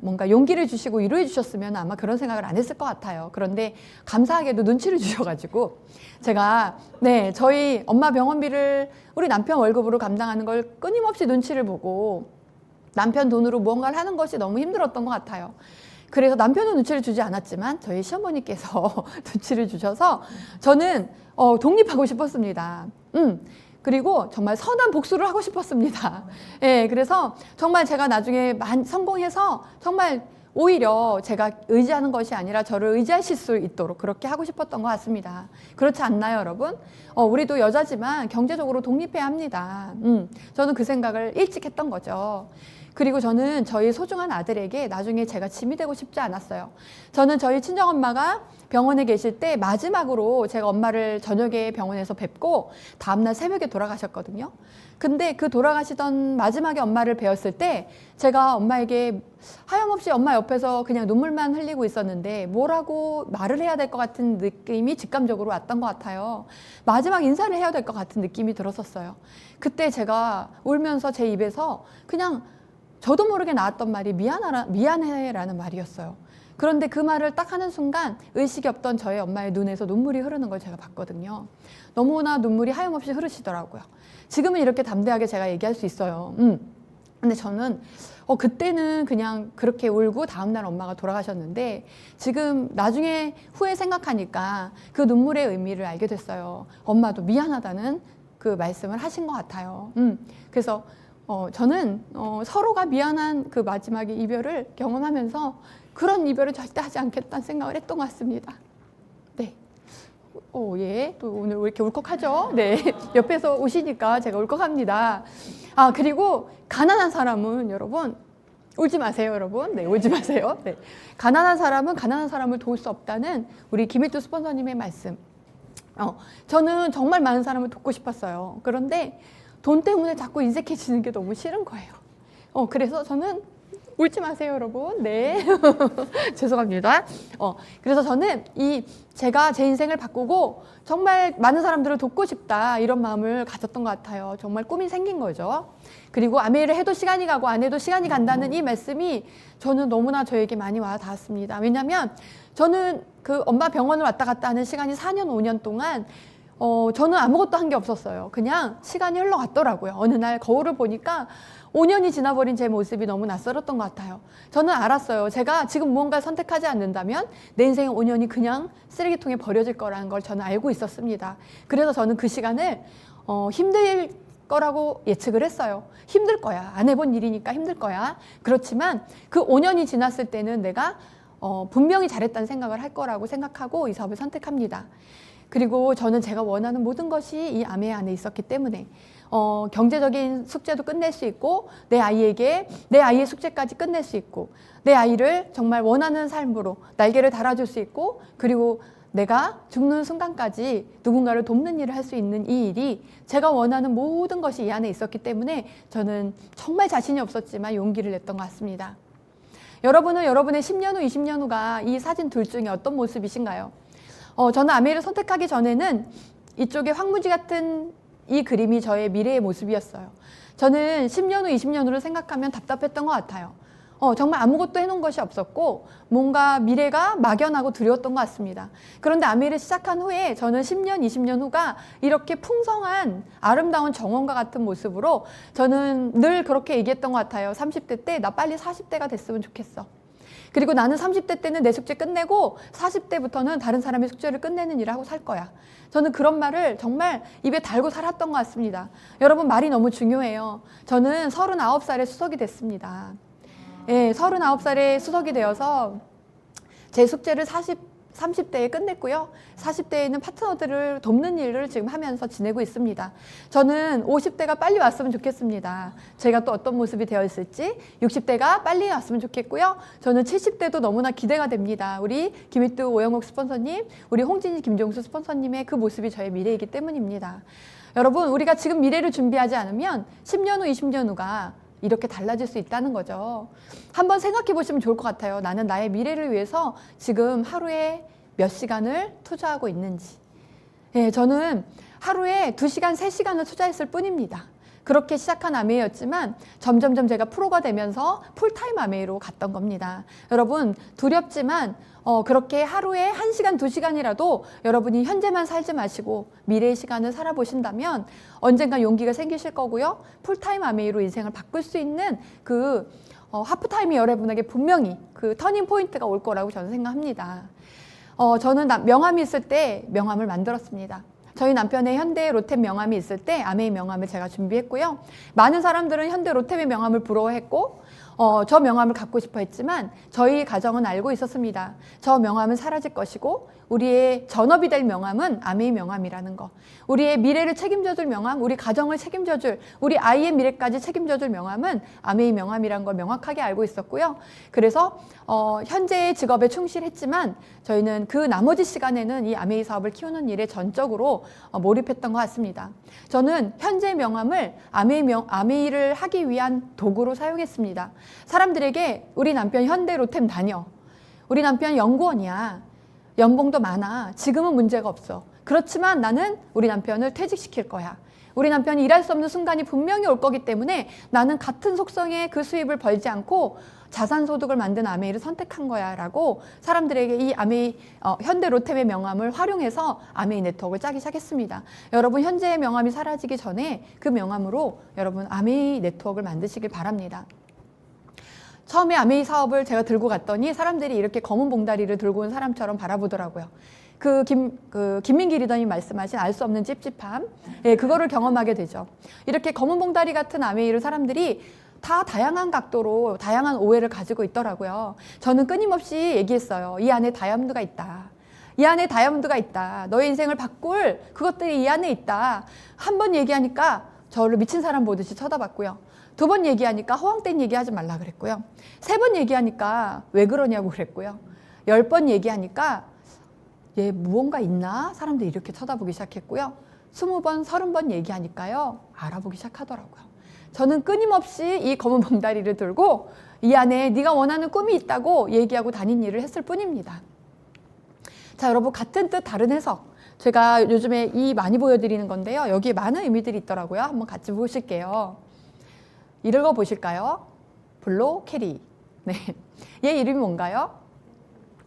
뭔가 용기를 주시고 위로해 주셨으면 아마 그런 생각을 안 했을 것 같아요. 그런데 감사하게도 눈치를 주셔가지고 제가 저희 엄마 병원비를 우리 남편 월급으로 감당하는 걸 끊임없이 눈치를 보고 남편 돈으로 무언가를 하는 것이 너무 힘들었던 것 같아요. 그래서 남편은 눈치를 주지 않았지만 저희 시어머니께서 눈치를 주셔서 저는 독립하고 싶었습니다. 그리고 정말 선한 복수를 하고 싶었습니다. 예, 그래서 정말 제가 나중에 성공해서 정말 오히려 제가 의지하는 것이 아니라 저를 의지하실 수 있도록 그렇게 하고 싶었던 것 같습니다. 그렇지 않나요, 여러분? 우리도 여자지만 경제적으로 독립해야 합니다. 저는 그 생각을 일찍 했던 거죠. 그리고 저는 저희 소중한 아들에게 나중에 제가 짐이 되고 싶지 않았어요. 저는 저희 친정엄마가 병원에 계실 때 마지막으로 제가 엄마를 저녁에 병원에서 뵙고 다음날 새벽에 돌아가셨거든요. 근데 그 돌아가시던 마지막에 엄마를 뵈었을 때 제가 엄마에게 하염없이 엄마 옆에서 그냥 눈물만 흘리고 있었는데 뭐라고 말을 해야 될 것 같은 느낌이 직감적으로 왔던 것 같아요. 마지막 인사를 해야 될 것 같은 느낌이 들었었어요. 그때 제가 울면서 제 입에서 그냥 저도 모르게 나왔던 말이 미안해라는 말이었어요. 그런데 그 말을 딱 하는 순간 의식이 없던 저희 엄마의 눈에서 눈물이 흐르는 걸 제가 봤거든요. 너무나 눈물이 하염없이 흐르시더라고요. 지금은 이렇게 담대하게 제가 얘기할 수 있어요. 근데 저는 그때는 그냥 그렇게 울고 다음날 엄마가 돌아가셨는데 지금 나중에 후에 생각하니까 그 눈물의 의미를 알게 됐어요. 엄마도 미안하다는 그 말씀을 하신 것 같아요. 그래서 저는 서로가 미안한 그 마지막에 이별을 경험하면서 그런 이별을 절대 하지 않겠다는 생각을 했던 것 같습니다. 네. 예. 또 오늘 왜 이렇게 울컥하죠? 네. 옆에서 오시니까 제가 울컥합니다. 그리고 가난한 사람은 여러분, 울지 마세요, 여러분. 네, 울지 마세요. 네. 가난한 사람은 가난한 사람을 도울 수 없다는 우리 김혜주 스폰서님의 말씀. 저는 정말 많은 사람을 돕고 싶었어요. 그런데 돈 때문에 자꾸 인색해지는 게 너무 싫은 거예요. 그래서 저는 울지 마세요, 여러분. 네. 죄송합니다. 그래서 저는 제가 제 인생을 바꾸고 정말 많은 사람들을 돕고 싶다 이런 마음을 가졌던 것 같아요. 정말 꿈이 생긴 거죠. 그리고 아메이를 해도 시간이 가고 안 해도 시간이 간다는 이 말씀이 저는 너무나 저에게 많이 와 닿았습니다. 왜냐하면 저는 그 엄마 병원을 왔다 갔다 하는 시간이 4년, 5년 동안 저는 아무것도 한 게 없었어요. 그냥 시간이 흘러갔더라고요. 어느 날 거울을 보니까 5년이 지나버린 제 모습이 너무 낯설었던 것 같아요. 저는 알았어요. 제가 지금 무언가를 선택하지 않는다면 내 인생의 5년이 그냥 쓰레기통에 버려질 거라는 걸 저는 알고 있었습니다. 그래서 저는 그 시간을 힘들 거라고 예측을 했어요. 힘들 거야. 안 해본 일이니까 힘들 거야. 그렇지만 그 5년이 지났을 때는 내가 분명히 잘했다는 생각을 할 거라고 생각하고 이 사업을 선택합니다. 그리고 저는 제가 원하는 모든 것이 이 아메 안에 있었기 때문에 경제적인 숙제도 끝낼 수 있고 내 아이의 숙제까지 끝낼 수 있고 내 아이를 정말 원하는 삶으로 날개를 달아줄 수 있고 그리고 내가 죽는 순간까지 누군가를 돕는 일을 할 수 있는 이 일이 제가 원하는 모든 것이 이 안에 있었기 때문에 저는 정말 자신이 없었지만 용기를 냈던 것 같습니다. 여러분은 여러분의 10년 후, 20년 후가 이 사진 둘 중에 어떤 모습이신가요? 저는 아메이를 선택하기 전에는 이쪽에 황무지 같은 이 그림이 저의 미래의 모습이었어요. 저는 10년 후, 20년 후를 생각하면 답답했던 것 같아요. 정말 아무것도 해놓은 것이 없었고 뭔가 미래가 막연하고 두려웠던 것 같습니다. 그런데 아메이를 시작한 후에 저는 10년, 20년 후가 이렇게 풍성한 아름다운 정원과 같은 모습으로 저는 늘 그렇게 얘기했던 것 같아요. 30대 때 나 빨리 40대가 됐으면 좋겠어. 그리고 나는 30대 때는 내 숙제 끝내고 40대부터는 다른 사람의 숙제를 끝내는 일을 하고 살 거야. 저는 그런 말을 정말 입에 달고 살았던 것 같습니다. 여러분 말이 너무 중요해요. 저는 39살에 수석이 됐습니다. 예, 39살에 수석이 되어서 제 숙제를 30대에 끝냈고요. 40대에는 파트너들을 돕는 일을 지금 하면서 지내고 있습니다. 저는 50대가 빨리 왔으면 좋겠습니다. 제가 또 어떤 모습이 되어 있을지 60대가 빨리 왔으면 좋겠고요. 저는 70대도 너무나 기대가 됩니다. 우리 김희뚜 오영옥 스폰서님, 우리 홍진희 김종수 스폰서님의 그 모습이 저의 미래이기 때문입니다. 여러분 우리가 지금 미래를 준비하지 않으면 10년 후, 20년 후가 이렇게 달라질 수 있다는 거죠. 한번 생각해 보시면 좋을 것 같아요. 나는 나의 미래를 위해서 지금 하루에 몇 시간을 투자하고 있는지. 예, 저는 하루에 2시간, 3시간을 투자했을 뿐입니다. 그렇게 시작한 아메이였지만 점점점 제가 프로가 되면서 풀타임 아메이로 갔던 겁니다. 여러분 두렵지만 그렇게 하루에 1시간, 2시간이라도 여러분이 현재만 살지 마시고 미래의 시간을 살아보신다면 언젠가 용기가 생기실 거고요. 풀타임 아메이로 인생을 바꿀 수 있는 그 하프타임이 여러분에게 분명히 그 터닝 포인트가 올 거라고 저는 생각합니다. 저는 명함이 있을 때 명함을 만들었습니다. 저희 남편의 현대 로템 명함이 있을 때 아메이 명함을 제가 준비했고요. 많은 사람들은 현대 로템의 명함을 부러워했고 저 명함을 갖고 싶어 했지만 저희 가정은 알고 있었습니다. 저 명함은 사라질 것이고 우리의 전업이 될 명함은 아메이 명함이라는 거. 우리의 미래를 책임져줄 명함, 우리 가정을 책임져줄, 우리 아이의 미래까지 책임져줄 명함은 아메이 명함이라는 걸 명확하게 알고 있었고요. 그래서 현재의 직업에 충실했지만 저희는 그 나머지 시간에는 이 아메이 사업을 키우는 일에 전적으로 몰입했던 것 같습니다. 저는 현재 명함을 아메이를 하기 위한 도구로 사용했습니다. 사람들에게 우리 남편 현대 로템 다녀. 우리 남편 연구원이야. 연봉도 많아. 지금은 문제가 없어. 그렇지만 나는 우리 남편을 퇴직시킬 거야. 우리 남편이 일할 수 없는 순간이 분명히 올 거기 때문에 나는 같은 속성의 그 수입을 벌지 않고 자산소득을 만든 아메이를 선택한 거야 라고 사람들에게 이 아메이 현대 로템의 명함을 활용해서 아메이 네트워크를 짜기 시작했습니다. 여러분 현재의 명함이 사라지기 전에 그 명함으로 여러분 아메이 네트워크를 만드시길 바랍니다. 처음에 아메이 사업을 제가 들고 갔더니 사람들이 이렇게 검은 봉다리를 들고 온 사람처럼 바라보더라고요. 김민기 리더님 말씀하신 알 수 없는 찝찝함, 예, 그거를 경험하게 되죠. 이렇게 검은 봉다리 같은 아메이를 사람들이 다 다양한 각도로 다양한 오해를 가지고 있더라고요. 저는 끊임없이 얘기했어요. 이 안에 다이아몬드가 있다. 이 안에 다이아몬드가 있다. 너의 인생을 바꿀 그것들이 이 안에 있다. 한 번 얘기하니까 저를 미친 사람 보듯이 쳐다봤고요. 2번 얘기하니까 허황된 얘기하지 말라 그랬고요. 3번 얘기하니까 왜 그러냐고 그랬고요. 10번 얘기하니까 얘 무언가 있나? 사람들이 이렇게 쳐다보기 시작했고요. 20번, 30번 얘기하니까요. 알아보기 시작하더라고요. 저는 끊임없이 이 검은 봉다리를 들고 이 안에 네가 원하는 꿈이 있다고 얘기하고 다닌 일을 했을 뿐입니다. 자, 여러분 같은 뜻 다른 해석. 제가 요즘에 많이 보여드리는 건데요. 여기에 많은 의미들이 있더라고요. 한번 같이 보실게요. 읽어 보실까요? 블로 캐리. 네. 얘 이름이 뭔가요?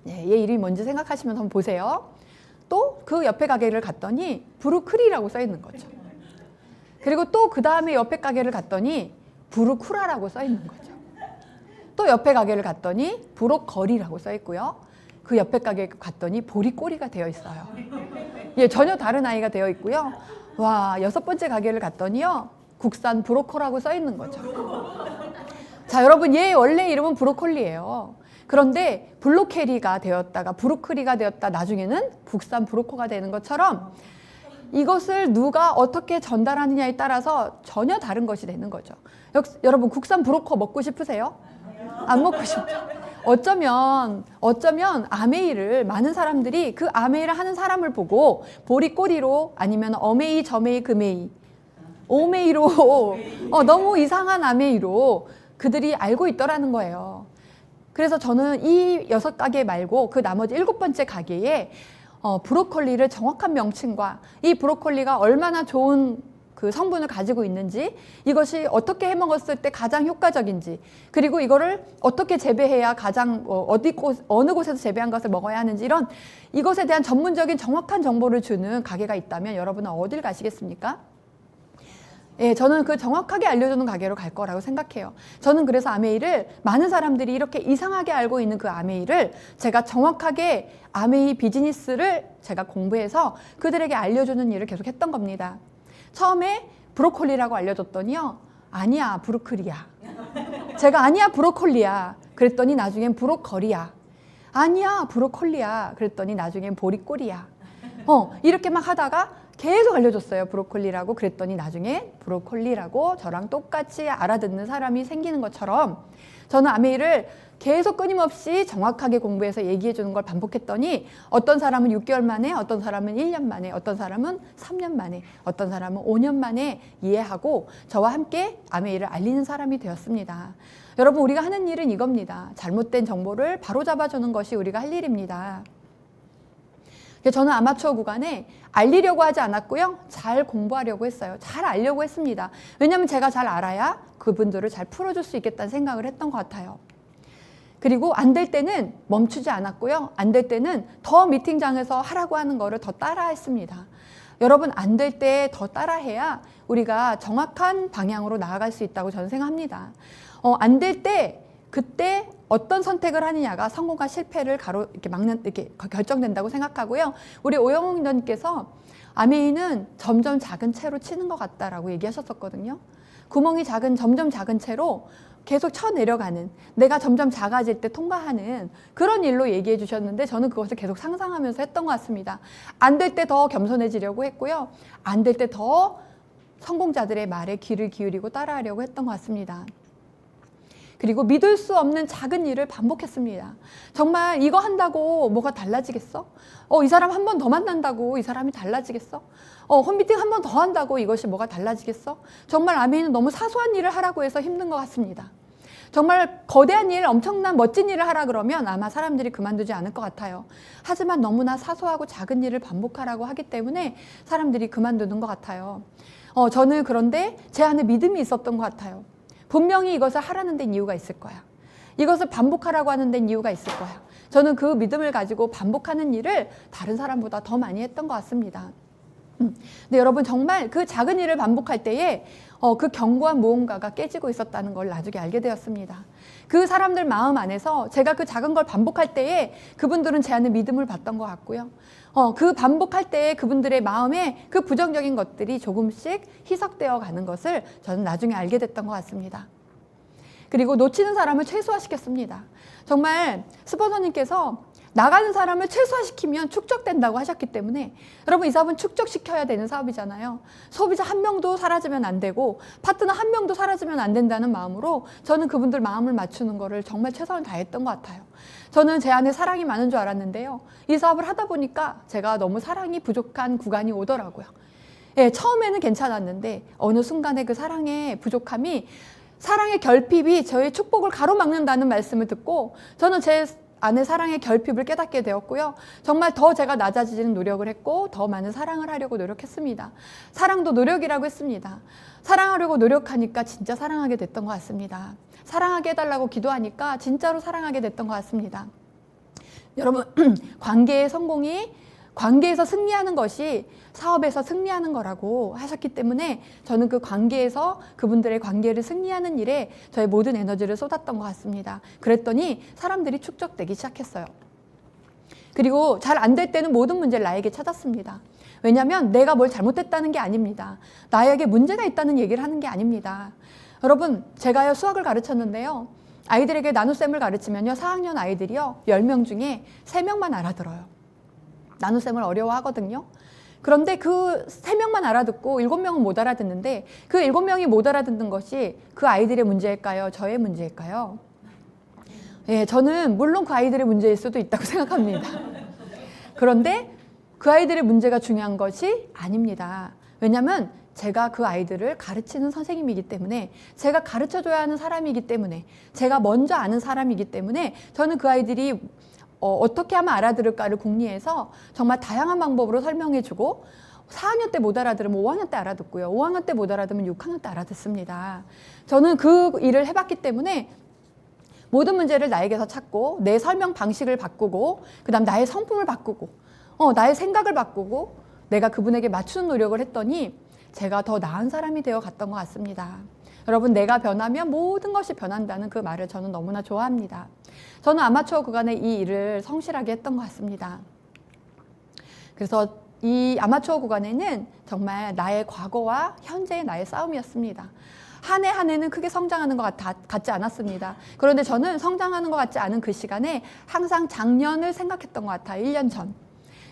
네, 얘 이름이 뭔지 생각하시면 한번 보세요. 또 그 옆에 가게를 갔더니 브루크리라고 써 있는 거죠. 그리고 또 그 다음에 옆에 가게를 갔더니 브루쿠라라고 써 있는 거죠. 또 옆에 가게를 갔더니 브로거리라고 써 있고요. 그 옆에 가게 갔더니 보리꼬리가 되어 있어요. 예, 전혀 다른 아이가 되어 있고요. 와, 6번째 가게를 갔더니요. 국산 브로콜라고 써 있는 거죠. 자, 여러분 얘 원래 이름은 브로콜리예요. 그런데 블로캐리가 되었다가 브루크리가 되었다 나중에는 국산 브로커가 되는 것처럼 이것을 누가 어떻게 전달하느냐에 따라서 전혀 다른 것이 되는 거죠. 여러분 국산 브로커 먹고 싶으세요? 안 먹고 싶죠. 어쩌면 아메이를 많은 사람들이 그 아메이를 하는 사람을 보고 보리꼬리로 아니면 어메이 저메이 금메이 오메이로 너무 이상한 아메이로 그들이 알고 있더라는 거예요. 그래서 저는 이 6가게 말고 그 나머지 7번째 가게에 브로콜리를 정확한 명칭과 이 브로콜리가 얼마나 좋은 그 성분을 가지고 있는지, 이것이 어떻게 해 먹었을 때 가장 효과적인지, 그리고 이거를 어떻게 재배해야 가장 어느 곳에서 재배한 것을 먹어야 하는지, 이것에 대한 전문적인 정확한 정보를 주는 가게가 있다면 여러분은 어딜 가시겠습니까? 예, 저는 그 정확하게 알려주는 가게로 갈 거라고 생각해요. 저는 그래서 아메이를 많은 사람들이 이렇게 이상하게 알고 있는 그 아메이를 제가 정확하게 아메이 비즈니스를 제가 공부해서 그들에게 알려주는 일을 계속 했던 겁니다. 처음에 브로콜리라고 알려줬더니요. 아니야, 브루클리야. 제가 아니야, 브로콜리야. 그랬더니 나중엔 브로거리야. 아니야, 브로콜리야. 그랬더니 나중엔 보리꼬리야. 이렇게 막 하다가 계속 알려줬어요. 브로콜리라고. 그랬더니 나중에 브로콜리라고 저랑 똑같이 알아듣는 사람이 생기는 것처럼 저는 아메이를 계속 끊임없이 정확하게 공부해서 얘기해 주는 걸 반복했더니 어떤 사람은 6개월 만에, 어떤 사람은 1년 만에, 어떤 사람은 3년 만에, 어떤 사람은 5년 만에 이해하고 저와 함께 아메이를 알리는 사람이 되었습니다. 여러분, 우리가 하는 일은 이겁니다. 잘못된 정보를 바로잡아주는 것이 우리가 할 일입니다. 저는 아마추어 구간에 알리려고 하지 않았고요. 잘 공부하려고 했어요. 잘 알려고 했습니다. 왜냐하면 제가 잘 알아야 그분들을 잘 풀어줄 수 있겠다는 생각을 했던 것 같아요. 그리고 안 될 때는 멈추지 않았고요. 안 될 때는 더 미팅장에서 하라고 하는 거를 더 따라 했습니다. 여러분, 안 될 때 더 따라해야 우리가 정확한 방향으로 나아갈 수 있다고 저는 생각합니다. 안 될 때 그때 어떤 선택을 하느냐가 성공과 실패를 이렇게 결정된다고 생각하고요. 우리 오영웅 리더님께서 아메이는 점점 작은 채로 치는 것 같다라고 얘기하셨었거든요. 구멍이 점점 작은 채로 계속 쳐내려가는, 내가 점점 작아질 때 통과하는 그런 일로 얘기해 주셨는데 저는 그것을 계속 상상하면서 했던 것 같습니다. 안 될 때 더 겸손해지려고 했고요. 안 될 때 더 성공자들의 말에 귀를 기울이고 따라하려고 했던 것 같습니다. 그리고 믿을 수 없는 작은 일을 반복했습니다. 정말 이거 한다고 뭐가 달라지겠어? 이 사람 한 번 더 만난다고 이 사람이 달라지겠어? 홈미팅 한 번 더 한다고 이것이 뭐가 달라지겠어? 정말 아메이는 너무 사소한 일을 하라고 해서 힘든 것 같습니다. 정말 거대한 일, 엄청난 멋진 일을 하라 그러면 아마 사람들이 그만두지 않을 것 같아요. 하지만 너무나 사소하고 작은 일을 반복하라고 하기 때문에 사람들이 그만두는 것 같아요. 저는 그런데 제 안에 믿음이 있었던 것 같아요. 분명히 이것을 하라는 데는 이유가 있을 거야. 이것을 반복하라고 하는 데는 이유가 있을 거야. 저는 그 믿음을 가지고 반복하는 일을 다른 사람보다 더 많이 했던 것 같습니다. 근데 여러분 정말 그 작은 일을 반복할 때에 그 견고한 무언가가 깨지고 있었다는 걸 나중에 알게 되었습니다. 그 사람들 마음 안에서 제가 그 작은 걸 반복할 때에 그분들은 제 안에 믿음을 받던 것 같고요. 그 반복할 때에 그분들의 마음에 그 부정적인 것들이 조금씩 희석되어 가는 것을 저는 나중에 알게 됐던 것 같습니다. 그리고 놓치는 사람을 최소화시켰습니다. 정말 스폰서님께서 나가는 사람을 최소화시키면 축적된다고 하셨기 때문에 여러분 이 사업은 축적시켜야 되는 사업이잖아요. 소비자 한 명도 사라지면 안 되고 파트너 한 명도 사라지면 안 된다는 마음으로 저는 그분들 마음을 맞추는 거를 정말 최선을 다했던 것 같아요. 저는 제 안에 사랑이 많은 줄 알았는데요. 이 사업을 하다 보니까 제가 너무 사랑이 부족한 구간이 오더라고요. 예, 처음에는 괜찮았는데 어느 순간에 그 사랑의 부족함이 사랑의 결핍이 저의 축복을 가로막는다는 말씀을 듣고 저는 제 안에 사랑의 결핍을 깨닫게 되었고요. 정말 더 제가 낮아지는 노력을 했고 더 많은 사랑을 하려고 노력했습니다. 사랑도 노력이라고 했습니다. 사랑하려고 노력하니까 진짜 사랑하게 됐던 것 같습니다. 사랑하게 해달라고 기도하니까 진짜로 사랑하게 됐던 것 같습니다. 여러분 관계의 성공이 관계에서 승리하는 것이 사업에서 승리하는 거라고 하셨기 때문에 저는 그 관계에서 그분들의 관계를 승리하는 일에 저의 모든 에너지를 쏟았던 것 같습니다. 그랬더니 사람들이 축적되기 시작했어요. 그리고 잘 안 될 때는 모든 문제를 나에게 찾았습니다. 왜냐하면 내가 뭘 잘못했다는 게 아닙니다. 나에게 문제가 있다는 얘기를 하는 게 아닙니다. 여러분 제가요 수학을 가르쳤는데요. 아이들에게 나눗셈을 가르치면요 4학년 아이들이요 10명 중에 3명만 알아들어요. 나눗셈을 어려워하거든요. 그런데 그 3명만 알아듣고 7명은 못 알아듣는데 그 7명이 못 알아듣는 것이 그 아이들의 문제일까요? 저의 문제일까요? 예, 저는 물론 그 아이들의 문제일 수도 있다고 생각합니다. 그런데 그 아이들의 문제가 중요한 것이 아닙니다. 왜냐하면 제가 그 아이들을 가르치는 선생님이기 때문에 제가 가르쳐줘야 하는 사람이기 때문에 제가 먼저 아는 사람이기 때문에 저는 그 아이들이 어떻게 하면 알아들을까를 궁리해서 정말 다양한 방법으로 설명해주고 4학년 때 못 알아들으면 5학년 때 알아듣고요. 5학년 때 못 알아들으면 6학년 때 알아듣습니다. 저는 그 일을 해봤기 때문에 모든 문제를 나에게서 찾고 내 설명 방식을 바꾸고 그 다음 나의 성품을 바꾸고 나의 생각을 바꾸고 내가 그분에게 맞추는 노력을 했더니 제가 더 나은 사람이 되어 갔던 것 같습니다. 여러분 내가 변하면 모든 것이 변한다는 그 말을 저는 너무나 좋아합니다. 저는 아마추어 구간에 이 일을 성실하게 했던 것 같습니다. 그래서 이 아마추어 구간에는 정말 나의 과거와 현재의 나의 싸움이었습니다. 한 해 한 해는 크게 성장하는 것 같지 않았습니다. 그런데 저는 성장하는 것 같지 않은 그 시간에 항상 작년을 생각했던 것 같아요. 1년 전.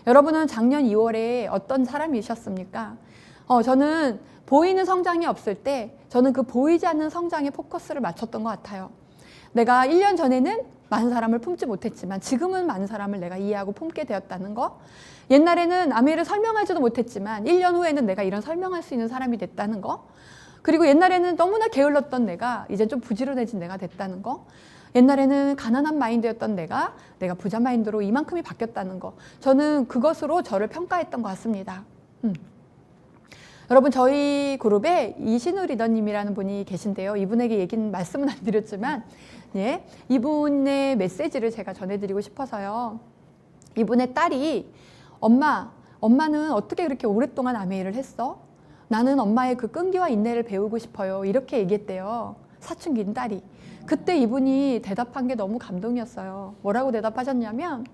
여러분은 작년 2월에 어떤 사람이셨습니까? 저는 보이는 성장이 없을 때 저는 그 보이지 않는 성장에 포커스를 맞췄던 것 같아요. 내가 1년 전에는 많은 사람을 품지 못했지만 지금은 많은 사람을 내가 이해하고 품게 되었다는 거. 옛날에는 아메이를 설명하지도 못했지만 1년 후에는 내가 이런 설명할 수 있는 사람이 됐다는 거. 그리고 옛날에는 너무나 게을렀던 내가 이제 좀 부지런해진 내가 됐다는 거. 옛날에는 가난한 마인드였던 내가 부자 마인드로 이만큼이 바뀌었다는 거. 저는 그것으로 저를 평가했던 것 같습니다. 여러분 저희 그룹에 이신우 리더님이라는 분이 계신데요. 이분에게 말씀은 안 드렸지만 예, 이분의 메시지를 제가 전해드리고 싶어서요. 이분의 딸이 엄마는 어떻게 그렇게 오랫동안 아메이를 했어? 나는 엄마의 그 끈기와 인내를 배우고 싶어요. 이렇게 얘기했대요. 사춘기인 딸이. 그때 이분이 대답한 게 너무 감동이었어요. 뭐라고 대답하셨냐면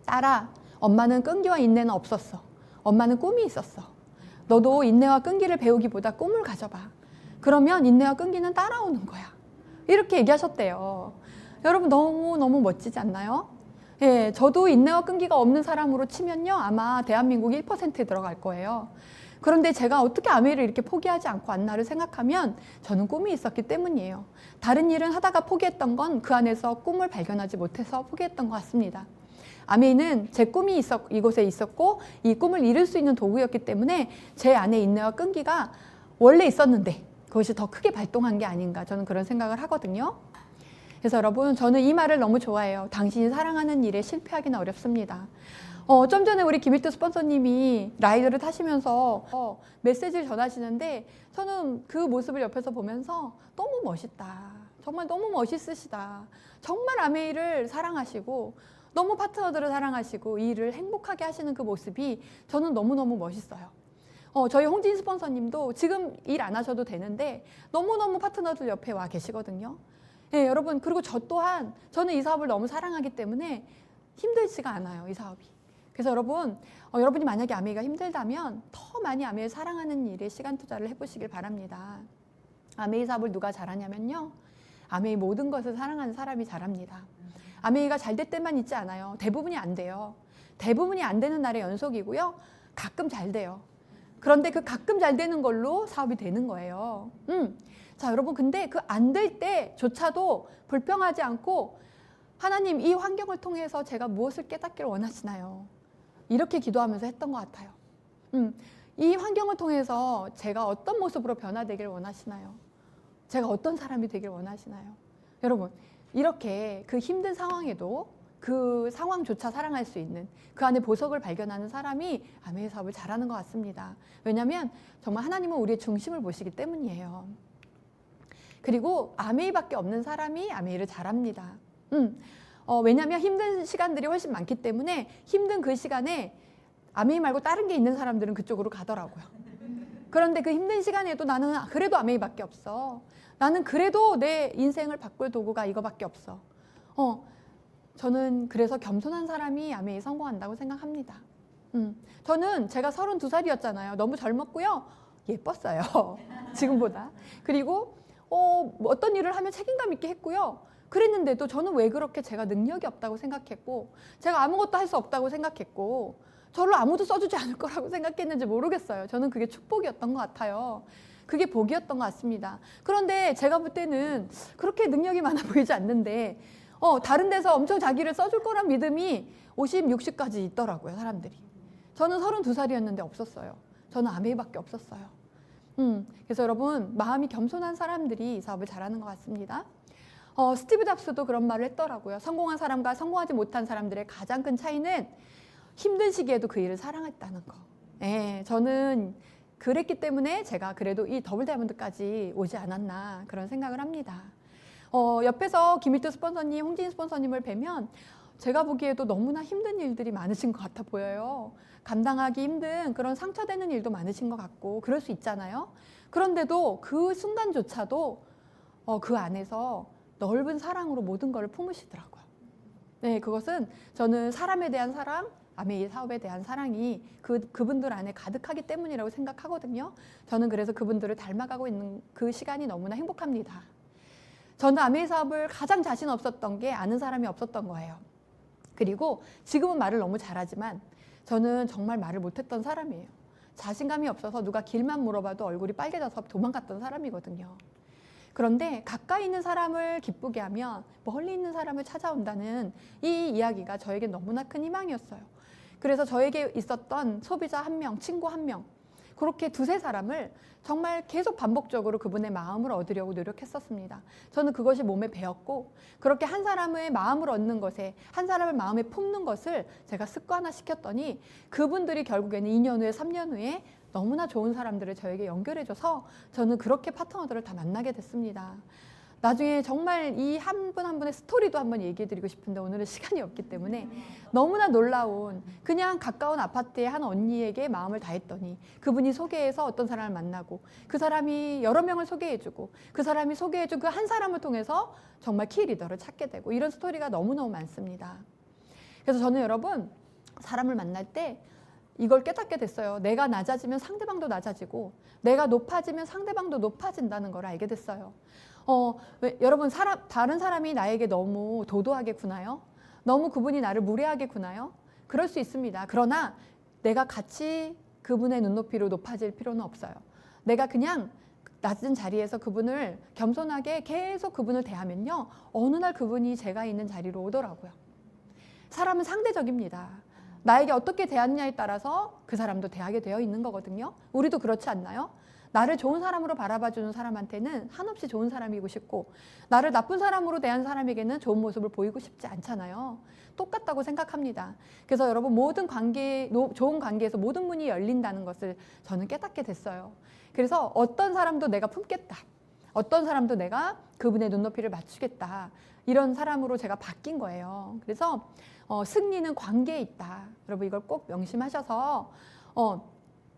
딸아, 엄마는 끈기와 인내는 없었어. 엄마는 꿈이 있었어. 너도 인내와 끈기를 배우기보다 꿈을 가져봐. 그러면 인내와 끈기는 따라오는 거야. 이렇게 얘기하셨대요. 여러분 너무 멋지지 않나요? 예, 저도 인내와 끈기가 없는 사람으로 치면요 아마 대한민국 1%에 들어갈 거예요. 그런데 제가 어떻게 아메이를 이렇게 포기하지 않고 왔나를 생각하면 저는 꿈이 있었기 때문이에요. 다른 일은 하다가 포기했던 건 그 안에서 꿈을 발견하지 못해서 포기했던 것 같습니다. 아메이는 제 꿈이 이곳에 있었고 이 꿈을 이룰 수 있는 도구였기 때문에 제 안에 인내와 끈기가 원래 있었는데 그것이 더 크게 발동한 게 아닌가 저는 그런 생각을 하거든요. 그래서 여러분 저는 이 말을 너무 좋아해요. 당신이 사랑하는 일에 실패하기는 어렵습니다. 좀 전에 우리 김일두 스폰서님이 라이더를 타시면서 메시지를 전하시는데 저는 그 모습을 옆에서 보면서 너무 멋있다. 정말 너무 멋있으시다. 정말 아메이를 사랑하시고 너무 파트너들을 사랑하시고 이 일을 행복하게 하시는 그 모습이 저는 너무너무 멋있어요. 저희 홍진 스폰서님도 지금 일 안 하셔도 되는데 너무너무 파트너들 옆에 와 계시거든요. 예, 여러분, 그리고 저 또한 저는 이 사업을 너무 사랑하기 때문에 힘들지가 않아요, 이 사업이. 그래서 여러분, 여러분이 만약에 아메이가 힘들다면 더 많이 아메이를 사랑하는 일에 시간 투자를 해보시길 바랍니다. 아메이 사업을 누가 잘하냐면요, 아메이 모든 것을 사랑하는 사람이 잘합니다. 아메이가 잘 될 때만 있지 않아요. 대부분이 안 돼요. 대부분이 안 되는 날의 연속이고요. 가끔 잘 돼요. 그런데 그 가끔 잘 되는 걸로 사업이 되는 거예요. 자, 여러분, 근데 그 안 될 때조차도 불평하지 않고 하나님, 이 환경을 통해서 제가 무엇을 깨닫기를 원하시나요? 이렇게 기도하면서 했던 것 같아요. 이 환경을 통해서 제가 어떤 모습으로 변화되기를 원하시나요? 제가 어떤 사람이 되길 원하시나요? 여러분, 이렇게 그 힘든 상황에도 그 상황조차 사랑할 수 있는 그 안에 보석을 발견하는 사람이 아메이 사업을 잘하는 것 같습니다. 왜냐하면 정말 하나님은 우리의 중심을 보시기 때문이에요. 그리고 아메이밖에 없는 사람이 아메이를 잘합니다. 왜냐하면 힘든 시간들이 훨씬 많기 때문에 힘든 그 시간에 아메이 말고 다른 게 있는 사람들은 그쪽으로 가더라고요. 그런데 그 힘든 시간에도 나는 그래도 아메이밖에 없어. 나는 그래도 내 인생을 바꿀 도구가 이거밖에 없어. 저는 그래서 겸손한 사람이 아메이 성공한다고 생각합니다. 저는 제가 32살이었잖아요. 너무 젊었고요. 예뻤어요. 지금보다. 그리고 어떤 일을 하면 책임감 있게 했고요. 그랬는데도 저는 왜 그렇게 제가 능력이 없다고 생각했고, 제가 아무것도 할 수 없다고 생각했고, 저를 아무도 써주지 않을 거라고 생각했는지 모르겠어요. 저는 그게 축복이었던 것 같아요. 그게 복이었던 것 같습니다. 그런데 제가 볼 때는 그렇게 능력이 많아 보이지 않는데 다른 데서 엄청 자기를 써줄 거란 믿음이 50, 60까지 있더라고요, 사람들이. 저는 32살이었는데 없었어요. 저는 아메이밖에 없었어요. 그래서 여러분, 마음이 겸손한 사람들이 이 사업을 잘하는 것 같습니다. 스티브 잡스도 그런 말을 했더라고요. 성공한 사람과 성공하지 못한 사람들의 가장 큰 차이는 힘든 시기에도 그 일을 사랑했다는 거. 예, 저는 그랬기 때문에 제가 그래도 이 더블 다이아몬드까지 오지 않았나 그런 생각을 합니다. 옆에서 김일두 스폰서님, 홍진 스폰서님을 뵈면 제가 보기에도 너무나 힘든 일들이 많으신 것 같아 보여요. 감당하기 힘든 그런 상처되는 일도 많으신 것 같고 그럴 수 있잖아요. 그런데도 그 순간조차도 그 안에서 넓은 사랑으로 모든 걸 품으시더라고요. 네, 그것은 저는 사람에 대한 사랑, 아메이 사업에 대한 사랑이 그분들 안에 가득하기 때문이라고 생각하거든요. 저는 그래서 그분들을 닮아가고 있는 그 시간이 너무나 행복합니다. 저는 아메이 사업을 가장 자신 없었던 게 아는 사람이 없었던 거예요. 그리고 지금은 말을 너무 잘하지만 저는 정말 말을 못했던 사람이에요. 자신감이 없어서 누가 길만 물어봐도 얼굴이 빨개져서 도망갔던 사람이거든요. 그런데 가까이 있는 사람을 기쁘게 하면 멀리 있는 사람을 찾아온다는 이 이야기가 저에게 너무나 큰 희망이었어요. 그래서 저에게 있었던 소비자 한 명, 친구 한 명, 그렇게 두세 사람을 정말 계속 반복적으로 그분의 마음을 얻으려고 노력했었습니다. 저는 그것이 몸에 배었고, 그렇게 한 사람의 마음을 얻는 것에, 한 사람을 마음에 품는 것을 제가 습관화시켰더니 그분들이 결국에는 2년 후에 3년 후에 너무나 좋은 사람들을 저에게 연결해줘서 저는 그렇게 파트너들을 다 만나게 됐습니다. 나중에 정말 이 한 분 한 분의 스토리도 한번 얘기해드리고 싶은데 오늘은 시간이 없기 때문에 너무나 놀라운, 그냥 가까운 아파트의 한 언니에게 마음을 다했더니 그분이 소개해서 어떤 사람을 만나고 그 사람이 여러 명을 소개해주고 그 사람이 소개해준 그 한 사람을 통해서 정말 키 리더를 찾게 되고 이런 스토리가 너무너무 많습니다. 그래서 저는 여러분, 사람을 만날 때 이걸 깨닫게 됐어요. 내가 낮아지면 상대방도 낮아지고 내가 높아지면 상대방도 높아진다는 걸 알게 됐어요. 여러분, 다른 사람이 나에게 너무 도도하게 구나요? 너무 그분이 나를 무례하게 구나요? 그럴 수 있습니다. 그러나 내가 같이 그분의 눈높이로 높아질 필요는 없어요. 내가 그냥 낮은 자리에서 그분을 겸손하게 계속 그분을 대하면요, 어느 날 그분이 제가 있는 자리로 오더라고요. 사람은 상대적입니다. 나에게 어떻게 대하느냐에 따라서 그 사람도 대하게 되어 있는 거거든요. 우리도 그렇지 않나요? 나를 좋은 사람으로 바라봐주는 사람한테는 한없이 좋은 사람이고 싶고, 나를 나쁜 사람으로 대한 사람에게는 좋은 모습을 보이고 싶지 않잖아요. 똑같다고 생각합니다. 그래서 여러분, 모든 관계, 좋은 관계에서 모든 문이 열린다는 것을 저는 깨닫게 됐어요. 그래서 어떤 사람도 내가 품겠다, 어떤 사람도 내가 그분의 눈높이를 맞추겠다. 이런 사람으로 제가 바뀐 거예요. 그래서 승리는 관계에 있다. 여러분 이걸 꼭 명심하셔서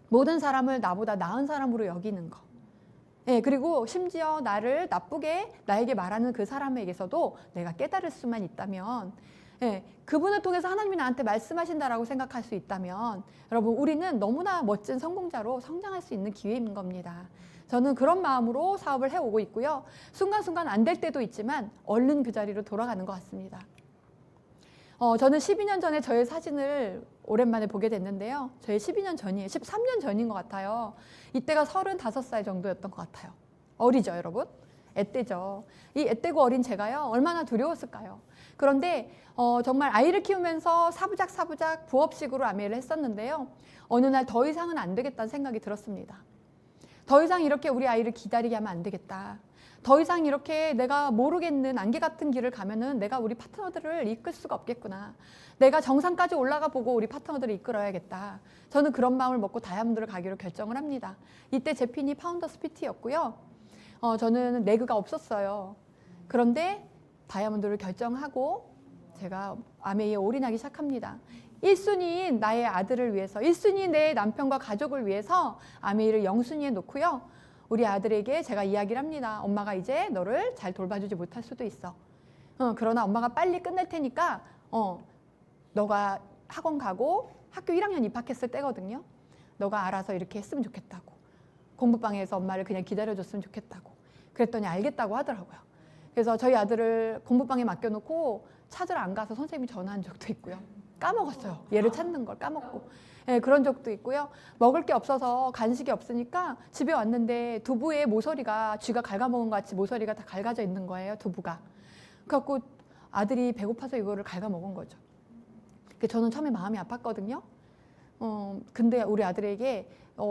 모든 사람을 나보다 나은 사람으로 여기는 거. 예, 그리고 심지어 나를 나쁘게 나에게 말하는 그 사람에게서도 내가 깨달을 수만 있다면, 예, 그분을 통해서 하나님이 나한테 말씀하신다라고 생각할 수 있다면, 여러분 우리는 너무나 멋진 성공자로 성장할 수 있는 기회인 겁니다. 저는 그런 마음으로 사업을 해오고 있고요. 순간순간 안 될 때도 있지만 얼른 그 자리로 돌아가는 것 같습니다. 저는 12년 전에 저의 사진을 오랜만에 보게 됐는데요. 저의 12년 전이에요. 13년 전인 것 같아요. 이때가 35살 정도였던 것 같아요. 어리죠, 여러분? 앳되죠. 이 앳되고 어린 제가요, 얼마나 두려웠을까요? 그런데 정말 아이를 키우면서 사부작 부업식으로 아메를 했었는데요. 어느 날 더 이상은 안 되겠다는 생각이 들었습니다. 더 이상 이렇게 우리 아이를 기다리게 하면 안 되겠다. 더 이상 이렇게 내가 모르겠는 안개 같은 길을 가면은 내가 우리 파트너들을 이끌 수가 없겠구나. 내가 정상까지 올라가 보고 우리 파트너들을 이끌어야겠다. 저는 그런 마음을 먹고 다이아몬드를 가기로 결정을 합니다. 이때 제 핀이 파운더스 PT였고요. 저는 레그가 없었어요. 그런데 다이아몬드를 결정하고 제가 아메이에 올인하기 시작합니다. 1순위인 나의 아들을 위해서, 1순위인 내 남편과 가족을 위해서 아메이를 0순위에 놓고요. 우리 아들에게 제가 이야기를 합니다. 엄마가 이제 너를 잘 돌봐주지 못할 수도 있어. 그러나 엄마가 빨리 끝낼 테니까 너가 학원 가고 학교 1학년 입학했을 때거든요. 너가 알아서 이렇게 했으면 좋겠다고. 공부방에서 엄마를 그냥 기다려줬으면 좋겠다고. 그랬더니 알겠다고 하더라고요. 그래서 저희 아들을 공부방에 맡겨놓고 찾으러 안 가서 선생님이 전화한 적도 있고요. 까먹었어요. 얘를 찾는 걸 까먹고. 네, 그런 적도 있고요. 먹을 게 없어서 간식이 없으니까 집에 왔는데 두부의 모서리가 쥐가 갉아먹은 것 같이 모서리가 다 갉아져 있는 거예요. 두부가. 그래갖고 아들이 배고파서 이거를 갉아먹은 거죠. 저는 처음에 마음이 아팠거든요. 근데 우리 아들에게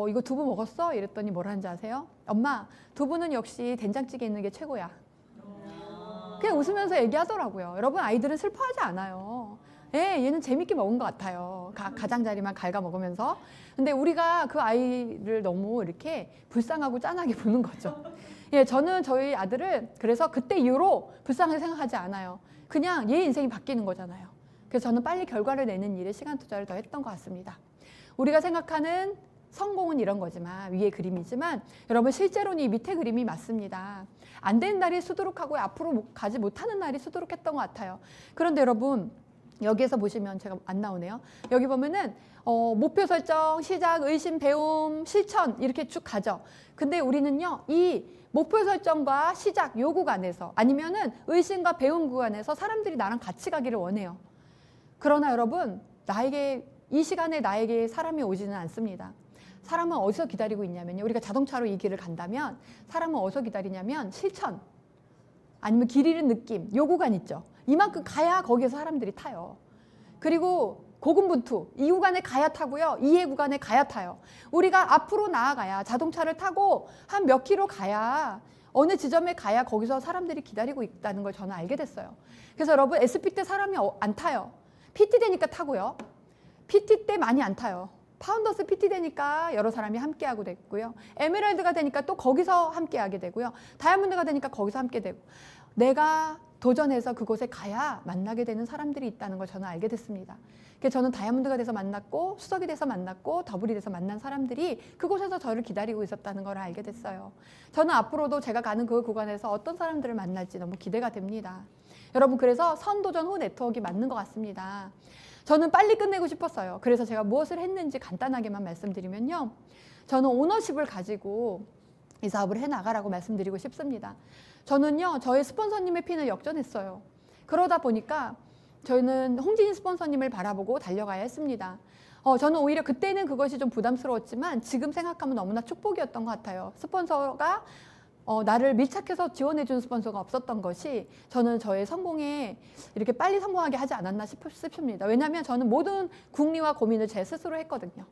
이거 두부 먹었어? 이랬더니 뭐라는지 아세요? 엄마, 두부는 역시 된장찌개 있는 게 최고야. 그냥 웃으면서 얘기하더라고요. 여러분, 아이들은 슬퍼하지 않아요. 예, 얘는 재밌게 먹은 것 같아요. 가장자리만 갉아먹으면서. 근데 우리가 그 아이를 너무 이렇게 불쌍하고 짠하게 보는 거죠. 예, 저는 저희 아들을 그래서 그때 이후로 불쌍하게 생각하지 않아요. 그냥 얘 인생이 바뀌는 거잖아요. 그래서 저는 빨리 결과를 내는 일에 시간 투자를 더 했던 것 같습니다. 우리가 생각하는 성공은 이런 거지만, 위의 그림이지만, 여러분 실제로는 이 밑에 그림이 맞습니다. 안 되는 날이 수두룩하고 앞으로 가지 못하는 날이 수두룩했던 것 같아요. 그런데 여러분, 여기에서 보시면 제가 안 나오네요. 여기 보면은 목표 설정, 시작, 의심, 배움, 실천 이렇게 쭉 가죠. 근데 우리는요, 이 목표 설정과 시작 요 구간에서 아니면은 의심과 배움 구간에서 사람들이 나랑 같이 가기를 원해요. 그러나 여러분, 이 시간에 나에게 사람이 오지는 않습니다. 사람은 어디서 기다리고 있냐면요. 우리가 자동차로 이 길을 간다면 사람은 어디서 기다리냐면 실천 아니면 길 잃은 느낌 요 구간 있죠. 이만큼 가야 거기에서 사람들이 타요. 그리고 고군분투 이 구간에 가야 타고요. 이해 구간에 가야 타요. 우리가 앞으로 나아가야 자동차를 타고 한 몇 킬로 가야 어느 지점에 가야 거기서 사람들이 기다리고 있다는 걸 저는 알게 됐어요. 그래서 여러분 SP 때 사람이 안 타요. PT 되니까 타고요. PT 때 많이 안 타요. 파운더스 PT 되니까 여러 사람이 함께하고 됐고요. 에메랄드가 되니까 또 거기서 함께하게 되고요. 다이아몬드가 되니까 거기서 함께 되고 내가 도전해서 그곳에 가야 만나게 되는 사람들이 있다는 걸 저는 알게 됐습니다. 그래서 저는 다이아몬드가 돼서 만났고 수석이 돼서 만났고 더블이 돼서 만난 사람들이 그곳에서 저를 기다리고 있었다는 걸 알게 됐어요. 저는 앞으로도 제가 가는 그 구간에서 어떤 사람들을 만날지 너무 기대가 됩니다. 여러분 그래서 선도전 후 네트워크가 맞는 것 같습니다. 저는 빨리 끝내고 싶었어요. 그래서 제가 무엇을 했는지 간단하게만 말씀드리면요. 저는 오너십을 가지고 이 사업을 해나가라고 말씀드리고 싶습니다. 저는요, 저의 스폰서님의 핀을 역전했어요. 그러다 보니까 저희는 홍진희 스폰서님을 바라보고 달려가야 했습니다. 저는 오히려 그때는 그것이 좀 부담스러웠지만 지금 생각하면 너무나 축복이었던 것 같아요. 스폰서가 나를 밀착해서 지원해주는 스폰서가 없었던 것이 저는 저의 성공에 이렇게 빨리 성공하게 하지 않았나 싶습니다. 왜냐하면 저는 모든 궁리와 고민을 제 스스로 했거든요.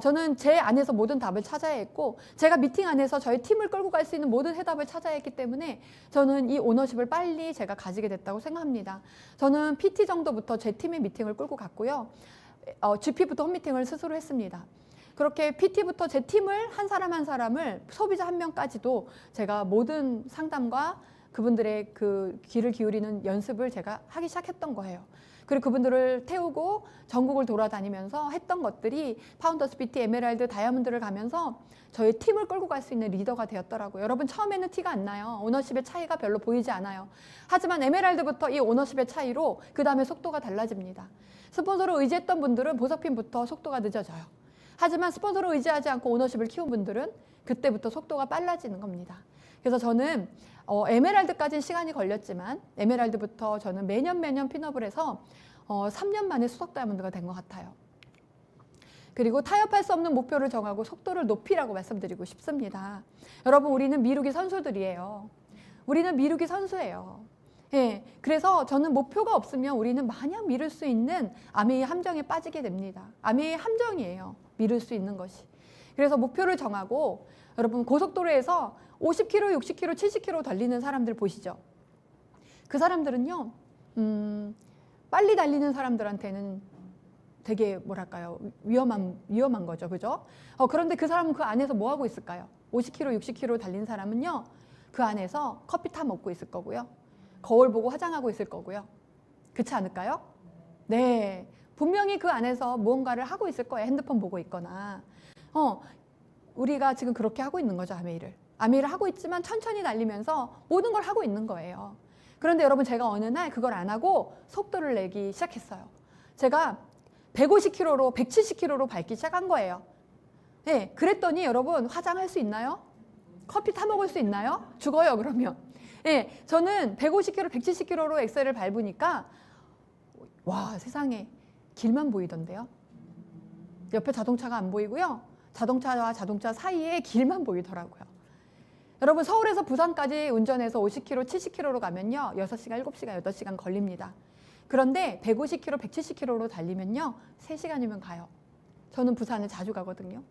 저는 제 안에서 모든 답을 찾아야 했고 제가 미팅 안에서 저희 팀을 끌고 갈 수 있는 모든 해답을 찾아야 했기 때문에 저는 이 오너십을 빨리 제가 가지게 됐다고 생각합니다. 저는 PT 정도부터 제 팀의 미팅을 끌고 갔고요. GP부터 홈미팅을 스스로 했습니다. 그렇게 PT부터 제 팀을 한 사람 한 사람을 소비자 한 명까지도 제가 모든 상담과 그분들의 그 귀를 기울이는 연습을 제가 하기 시작했던 거예요. 그리고 그분들을 태우고 전국을 돌아다니면서 했던 것들이 파운더스 PT, 에메랄드, 다이아몬드를 가면서 저희 팀을 끌고 갈 수 있는 리더가 되었더라고요. 여러분 처음에는 티가 안 나요. 오너십의 차이가 별로 보이지 않아요. 하지만 에메랄드부터 이 오너십의 차이로 그 다음에 속도가 달라집니다. 스폰서를 의지했던 분들은 보석핀부터 속도가 늦어져요. 하지만 스폰서를 의지하지 않고 오너십을 키운 분들은 그때부터 속도가 빨라지는 겁니다. 그래서 저는 에메랄드까지는 시간이 걸렸지만 에메랄드부터 저는 매년 핀업을 해서 3년 만에 수석 다이아몬드가 된 것 같아요. 그리고 타협할 수 없는 목표를 정하고 속도를 높이라고 말씀드리고 싶습니다. 여러분 우리는 미루기 선수들이에요. 우리는 미루기 선수예요. 예, 그래서 저는 목표가 없으면 우리는 마냥 미룰 수 있는 아메이의 함정에 빠지게 됩니다. 아메이의 함정이에요. 미룰 수 있는 것이. 그래서 목표를 정하고 여러분 고속도로에서 50km, 60km, 70km 달리는 사람들 보시죠. 그 사람들은요, 빨리 달리는 사람들한테는 되게 뭐랄까요, 위험한 거죠, 그죠? 그런데 그 사람은 그 안에서 뭐 하고 있을까요? 50km, 60km 달린 사람은요, 그 안에서 커피 타 먹고 있을 거고요, 거울 보고 화장하고 있을 거고요. 그렇지 않을까요? 네, 분명히 그 안에서 무언가를 하고 있을 거예요. 핸드폰 보고 있거나. 우리가 지금 그렇게 하고 있는 거죠, 아메이를 하고 있지만 천천히 달리면서 모든 걸 하고 있는 거예요. 그런데 여러분 제가 어느 날 그걸 안 하고 속도를 내기 시작했어요. 제가 150km로 170km로 밟기 시작한 거예요. 네, 그랬더니 여러분 화장할 수 있나요? 커피 타 먹을 수 있나요? 죽어요, 그러면. 네, 저는 150km, 170km로 엑셀을 밟으니까 와, 세상에 길만 보이던데요. 옆에 자동차가 안 보이고요. 자동차와 자동차 사이에 길만 보이더라고요. 여러분 서울에서 부산까지 운전해서 50km, 70km로 가면요. 6시간, 7시간, 8시간 걸립니다. 그런데 150km, 170km로 달리면요. 3시간이면 가요. 저는 부산을 자주 가거든요.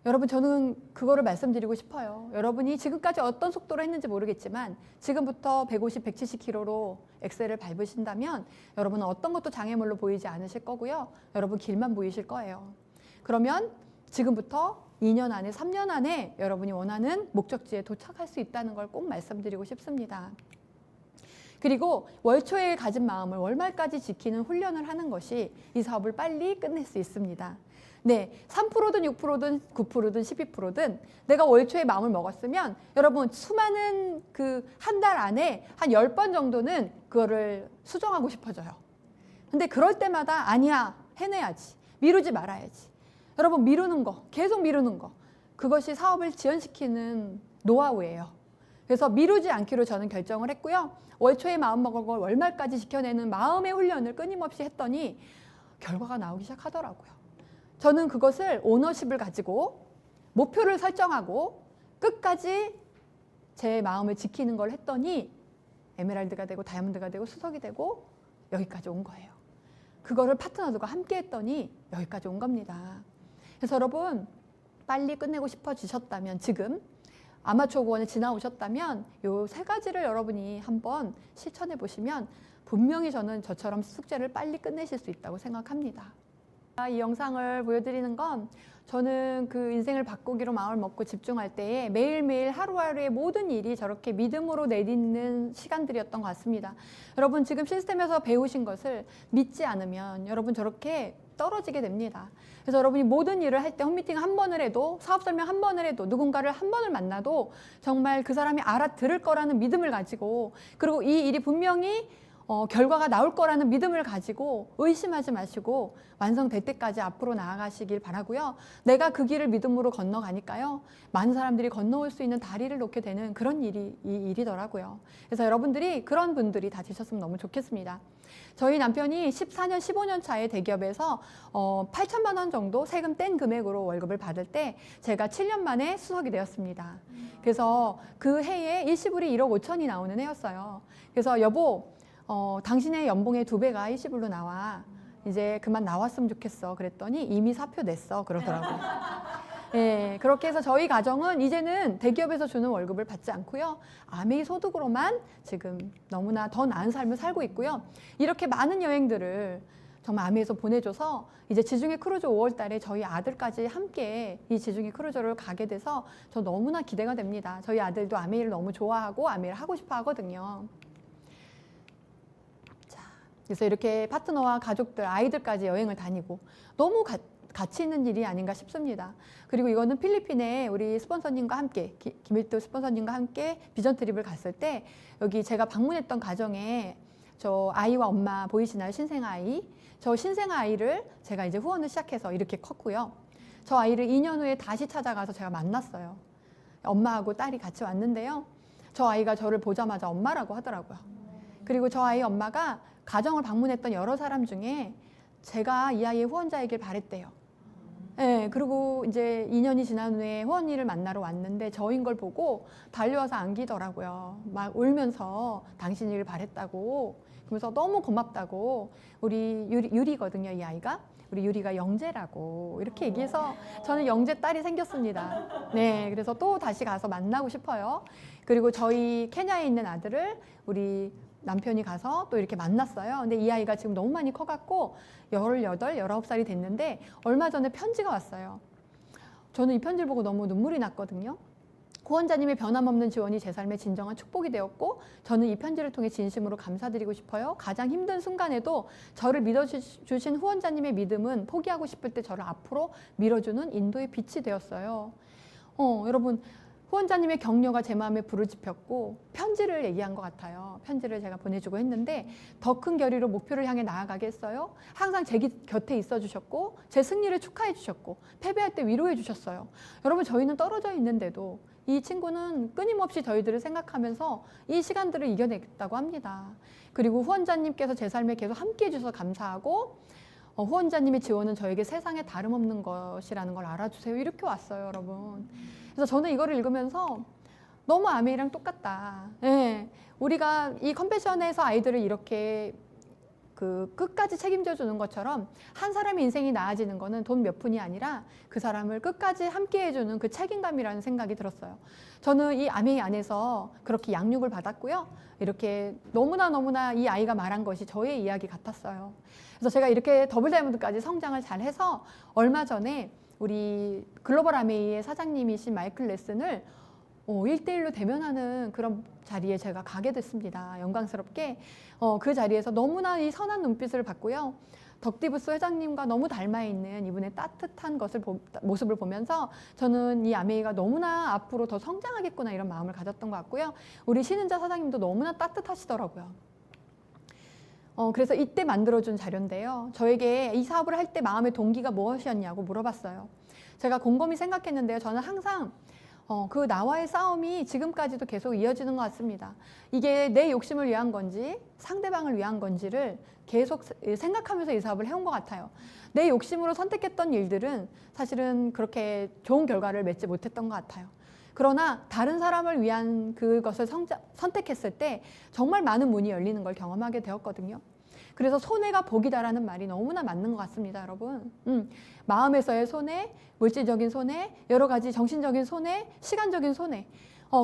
여러분 저는 그거를 말씀드리고 싶어요. 여러분이 지금까지 어떤 속도로 했는지 모르겠지만 지금부터 150, 170km로 엑셀을 밟으신다면 여러분은 어떤 것도 장애물로 보이지 않으실 거고요. 여러분 길만 보이실 거예요. 그러면 지금부터 2년 안에, 3년 안에 여러분이 원하는 목적지에 도착할 수 있다는 걸 꼭 말씀드리고 싶습니다. 그리고 월 초에 가진 마음을 월말까지 지키는 훈련을 하는 것이 이 사업을 빨리 끝낼 수 있습니다. 네, 3%든 6%든 9%든 12%든 내가 월 초에 마음을 먹었으면 여러분 수많은 그 한 달 안에 한 10번 정도는 그거를 수정하고 싶어져요. 근데 그럴 때마다 아니야, 해내야지, 미루지 말아야지. 여러분 미루는 거, 계속 미루는 거, 그것이 사업을 지연시키는 노하우예요. 그래서 미루지 않기로 저는 결정을 했고요. 월 초에 마음먹은 걸 월말까지 지켜내는 마음의 훈련을 끊임없이 했더니 결과가 나오기 시작하더라고요. 저는 그것을 오너십을 가지고 목표를 설정하고 끝까지 제 마음을 지키는 걸 했더니 에메랄드가 되고 다이아몬드가 되고 수석이 되고 여기까지 온 거예요. 그거를 파트너들과 함께 했더니 여기까지 온 겁니다. 그래서 여러분 빨리 끝내고 싶어지셨다면 지금 아마추어 구원에 지나오셨다면 요 3가지를 여러분이 한번 실천해 보시면 분명히 저는 저처럼 숙제를 빨리 끝내실 수 있다고 생각합니다. 이 영상을 보여드리는 건 저는 그 인생을 바꾸기로 마음을 먹고 집중할 때에 매일매일 하루하루의 모든 일이 저렇게 믿음으로 내딛는 시간들이었던 것 같습니다. 여러분 지금 시스템에서 배우신 것을 믿지 않으면 여러분 저렇게 떨어지게 됩니다. 그래서 여러분이 모든 일을 할 때 홈미팅 한 번을 해도 사업 설명 한 번을 해도 누군가를 한 번을 만나도 정말 그 사람이 알아들을 거라는 믿음을 가지고 그리고 이 일이 분명히 결과가 나올 거라는 믿음을 가지고 의심하지 마시고 완성될 때까지 앞으로 나아가시길 바라고요. 내가 그 길을 믿음으로 건너가니까요. 많은 사람들이 건너올 수 있는 다리를 놓게 되는 그런 일이 이 일이더라고요. 그래서 여러분들이 그런 분들이 다 되셨으면 너무 좋겠습니다. 저희 남편이 14년, 15년 차에 대기업에서 8천만 원 정도 세금 뗀 금액으로 월급을 받을 때 제가 7년 만에 수석이 되었습니다. 그래서 그 해에 일시불이 1억 5천이 나오는 해였어요. 그래서 여보, 당신의 연봉의 2배가 일시불로 나와. 이제 그만 나왔으면 좋겠어. 그랬더니 이미 사표 냈어. 그러더라고요. 예, 그렇게 해서 저희 가정은 이제는 대기업에서 주는 월급을 받지 않고요. 아메이 소득으로만 지금 너무나 더 나은 삶을 살고 있고요. 이렇게 많은 여행들을 정말 아미에서 보내줘서 이제 지중해 크루즈 5월 달에 저희 아들까지 함께 이 지중해 크루즈를 가게 돼서 저 너무나 기대가 됩니다. 저희 아들도 아메이를 너무 좋아하고 아메이를 하고 싶어 하거든요. 자, 그래서 이렇게 파트너와 가족들, 아이들까지 여행을 다니고 너무 가치 있는 일이 아닌가 싶습니다. 그리고 이거는 필리핀에 우리 스폰서님과 함께, 김일도 스폰서님과 함께 비전 트립을 갔을 때 여기 제가 방문했던 가정에 저 아이와 엄마 보이시나요? 신생아이. 저 신생아이를 제가 이제 후원을 시작해서 이렇게 컸고요. 저 아이를 2년 후에 다시 찾아가서 제가 만났어요. 엄마하고 딸이 같이 왔는데요. 저 아이가 저를 보자마자 엄마라고 하더라고요. 그리고 저 아이 엄마가 가정을 방문했던 여러 사람 중에 제가 이 아이의 후원자이길 바랬대요. 네, 그리고 이제 2년이 지난 후에 후원이를 만나러 왔는데 저인 걸 보고 달려와서 안기더라고요. 막 울면서 당신이길 바랬다고. 그러면서 너무 고맙다고. 우리 유리거든요, 이 아이가. 우리 유리가 영재라고 이렇게 얘기해서 저는 영재 딸이 생겼습니다. 네, 그래서 또 다시 가서 만나고 싶어요. 그리고 저희 케냐에 있는 아들을 우리 남편이 가서 또 이렇게 만났어요. 근데 이 아이가 지금 너무 많이 커갖고 18, 19살이 됐는데 얼마 전에 편지가 왔어요. 저는 이 편지를 보고 너무 눈물이 났거든요. 후원자님의 변함없는 지원이 제 삶의 진정한 축복이 되었고 저는 이 편지를 통해 진심으로 감사드리고 싶어요. 가장 힘든 순간에도 저를 믿어주신 후원자님의 믿음은 포기하고 싶을 때 저를 앞으로 밀어주는 인도의 빛이 되었어요. 여러분 후원자님의 격려가 제 마음에 불을 지폈고 편지를 얘기한 것 같아요. 편지를 제가 보내주고 했는데 더 큰 결의로 목표를 향해 나아가게 했어요. 항상 제 곁에 있어 주셨고 제 승리를 축하해 주셨고 패배할 때 위로해 주셨어요. 여러분 저희는 떨어져 있는데도 이 친구는 끊임없이 저희들을 생각하면서 이 시간들을 이겨냈다고 합니다. 그리고 후원자님께서 제 삶에 계속 함께 해주셔서 감사하고 후원자님의 지원은 저에게 세상에 다름없는 것이라는 걸 알아주세요. 이렇게 왔어요, 여러분. 그래서 저는 이거를 읽으면서 너무 아메이랑 똑같다. 네. 우리가 이 컴패션에서 아이들을 이렇게 끝까지 책임져 주는 것처럼 한 사람의 인생이 나아지는 거는 돈 몇 푼이 아니라 그 사람을 끝까지 함께 해주는 그 책임감이라는 생각이 들었어요. 저는 이 아메이 안에서 그렇게 양육을 받았고요. 이렇게 너무나 이 아이가 말한 것이 저의 이야기 같았어요. 그래서 제가 이렇게 더블 다이아몬드까지 성장을 잘 해서 얼마 전에 우리 글로벌 아메이의 사장님이신 마이클 레슨을 1대1로 대면하는 그런 자리에 제가 가게 됐습니다. 영광스럽게 그 자리에서 너무나 이 선한 눈빛을 받고요. 덕디브스 회장님과 너무 닮아있는 이분의 따뜻한 모습을 보면서 저는 이 아메이가 너무나 앞으로 더 성장하겠구나 이런 마음을 가졌던 것 같고요. 우리 신은자 사장님도 너무나 따뜻하시더라고요. 그래서 이때 만들어준 자료인데요. 저에게 이 사업을 할 때 마음의 동기가 무엇이었냐고 물어봤어요. 제가 곰곰이 생각했는데요. 저는 항상 그 나와의 싸움이 지금까지도 계속 이어지는 것 같습니다. 이게 내 욕심을 위한 건지 상대방을 위한 건지를 계속 생각하면서 이 사업을 해온 것 같아요. 내 욕심으로 선택했던 일들은 사실은 그렇게 좋은 결과를 맺지 못했던 것 같아요. 그러나 다른 사람을 위한 그것을 선택했을 때 정말 많은 문이 열리는 걸 경험하게 되었거든요. 그래서 손해가 복이다라는 말이 너무나 맞는 것 같습니다, 여러분. 마음에서의 손해, 물질적인 손해, 여러 가지 정신적인 손해, 시간적인 손해.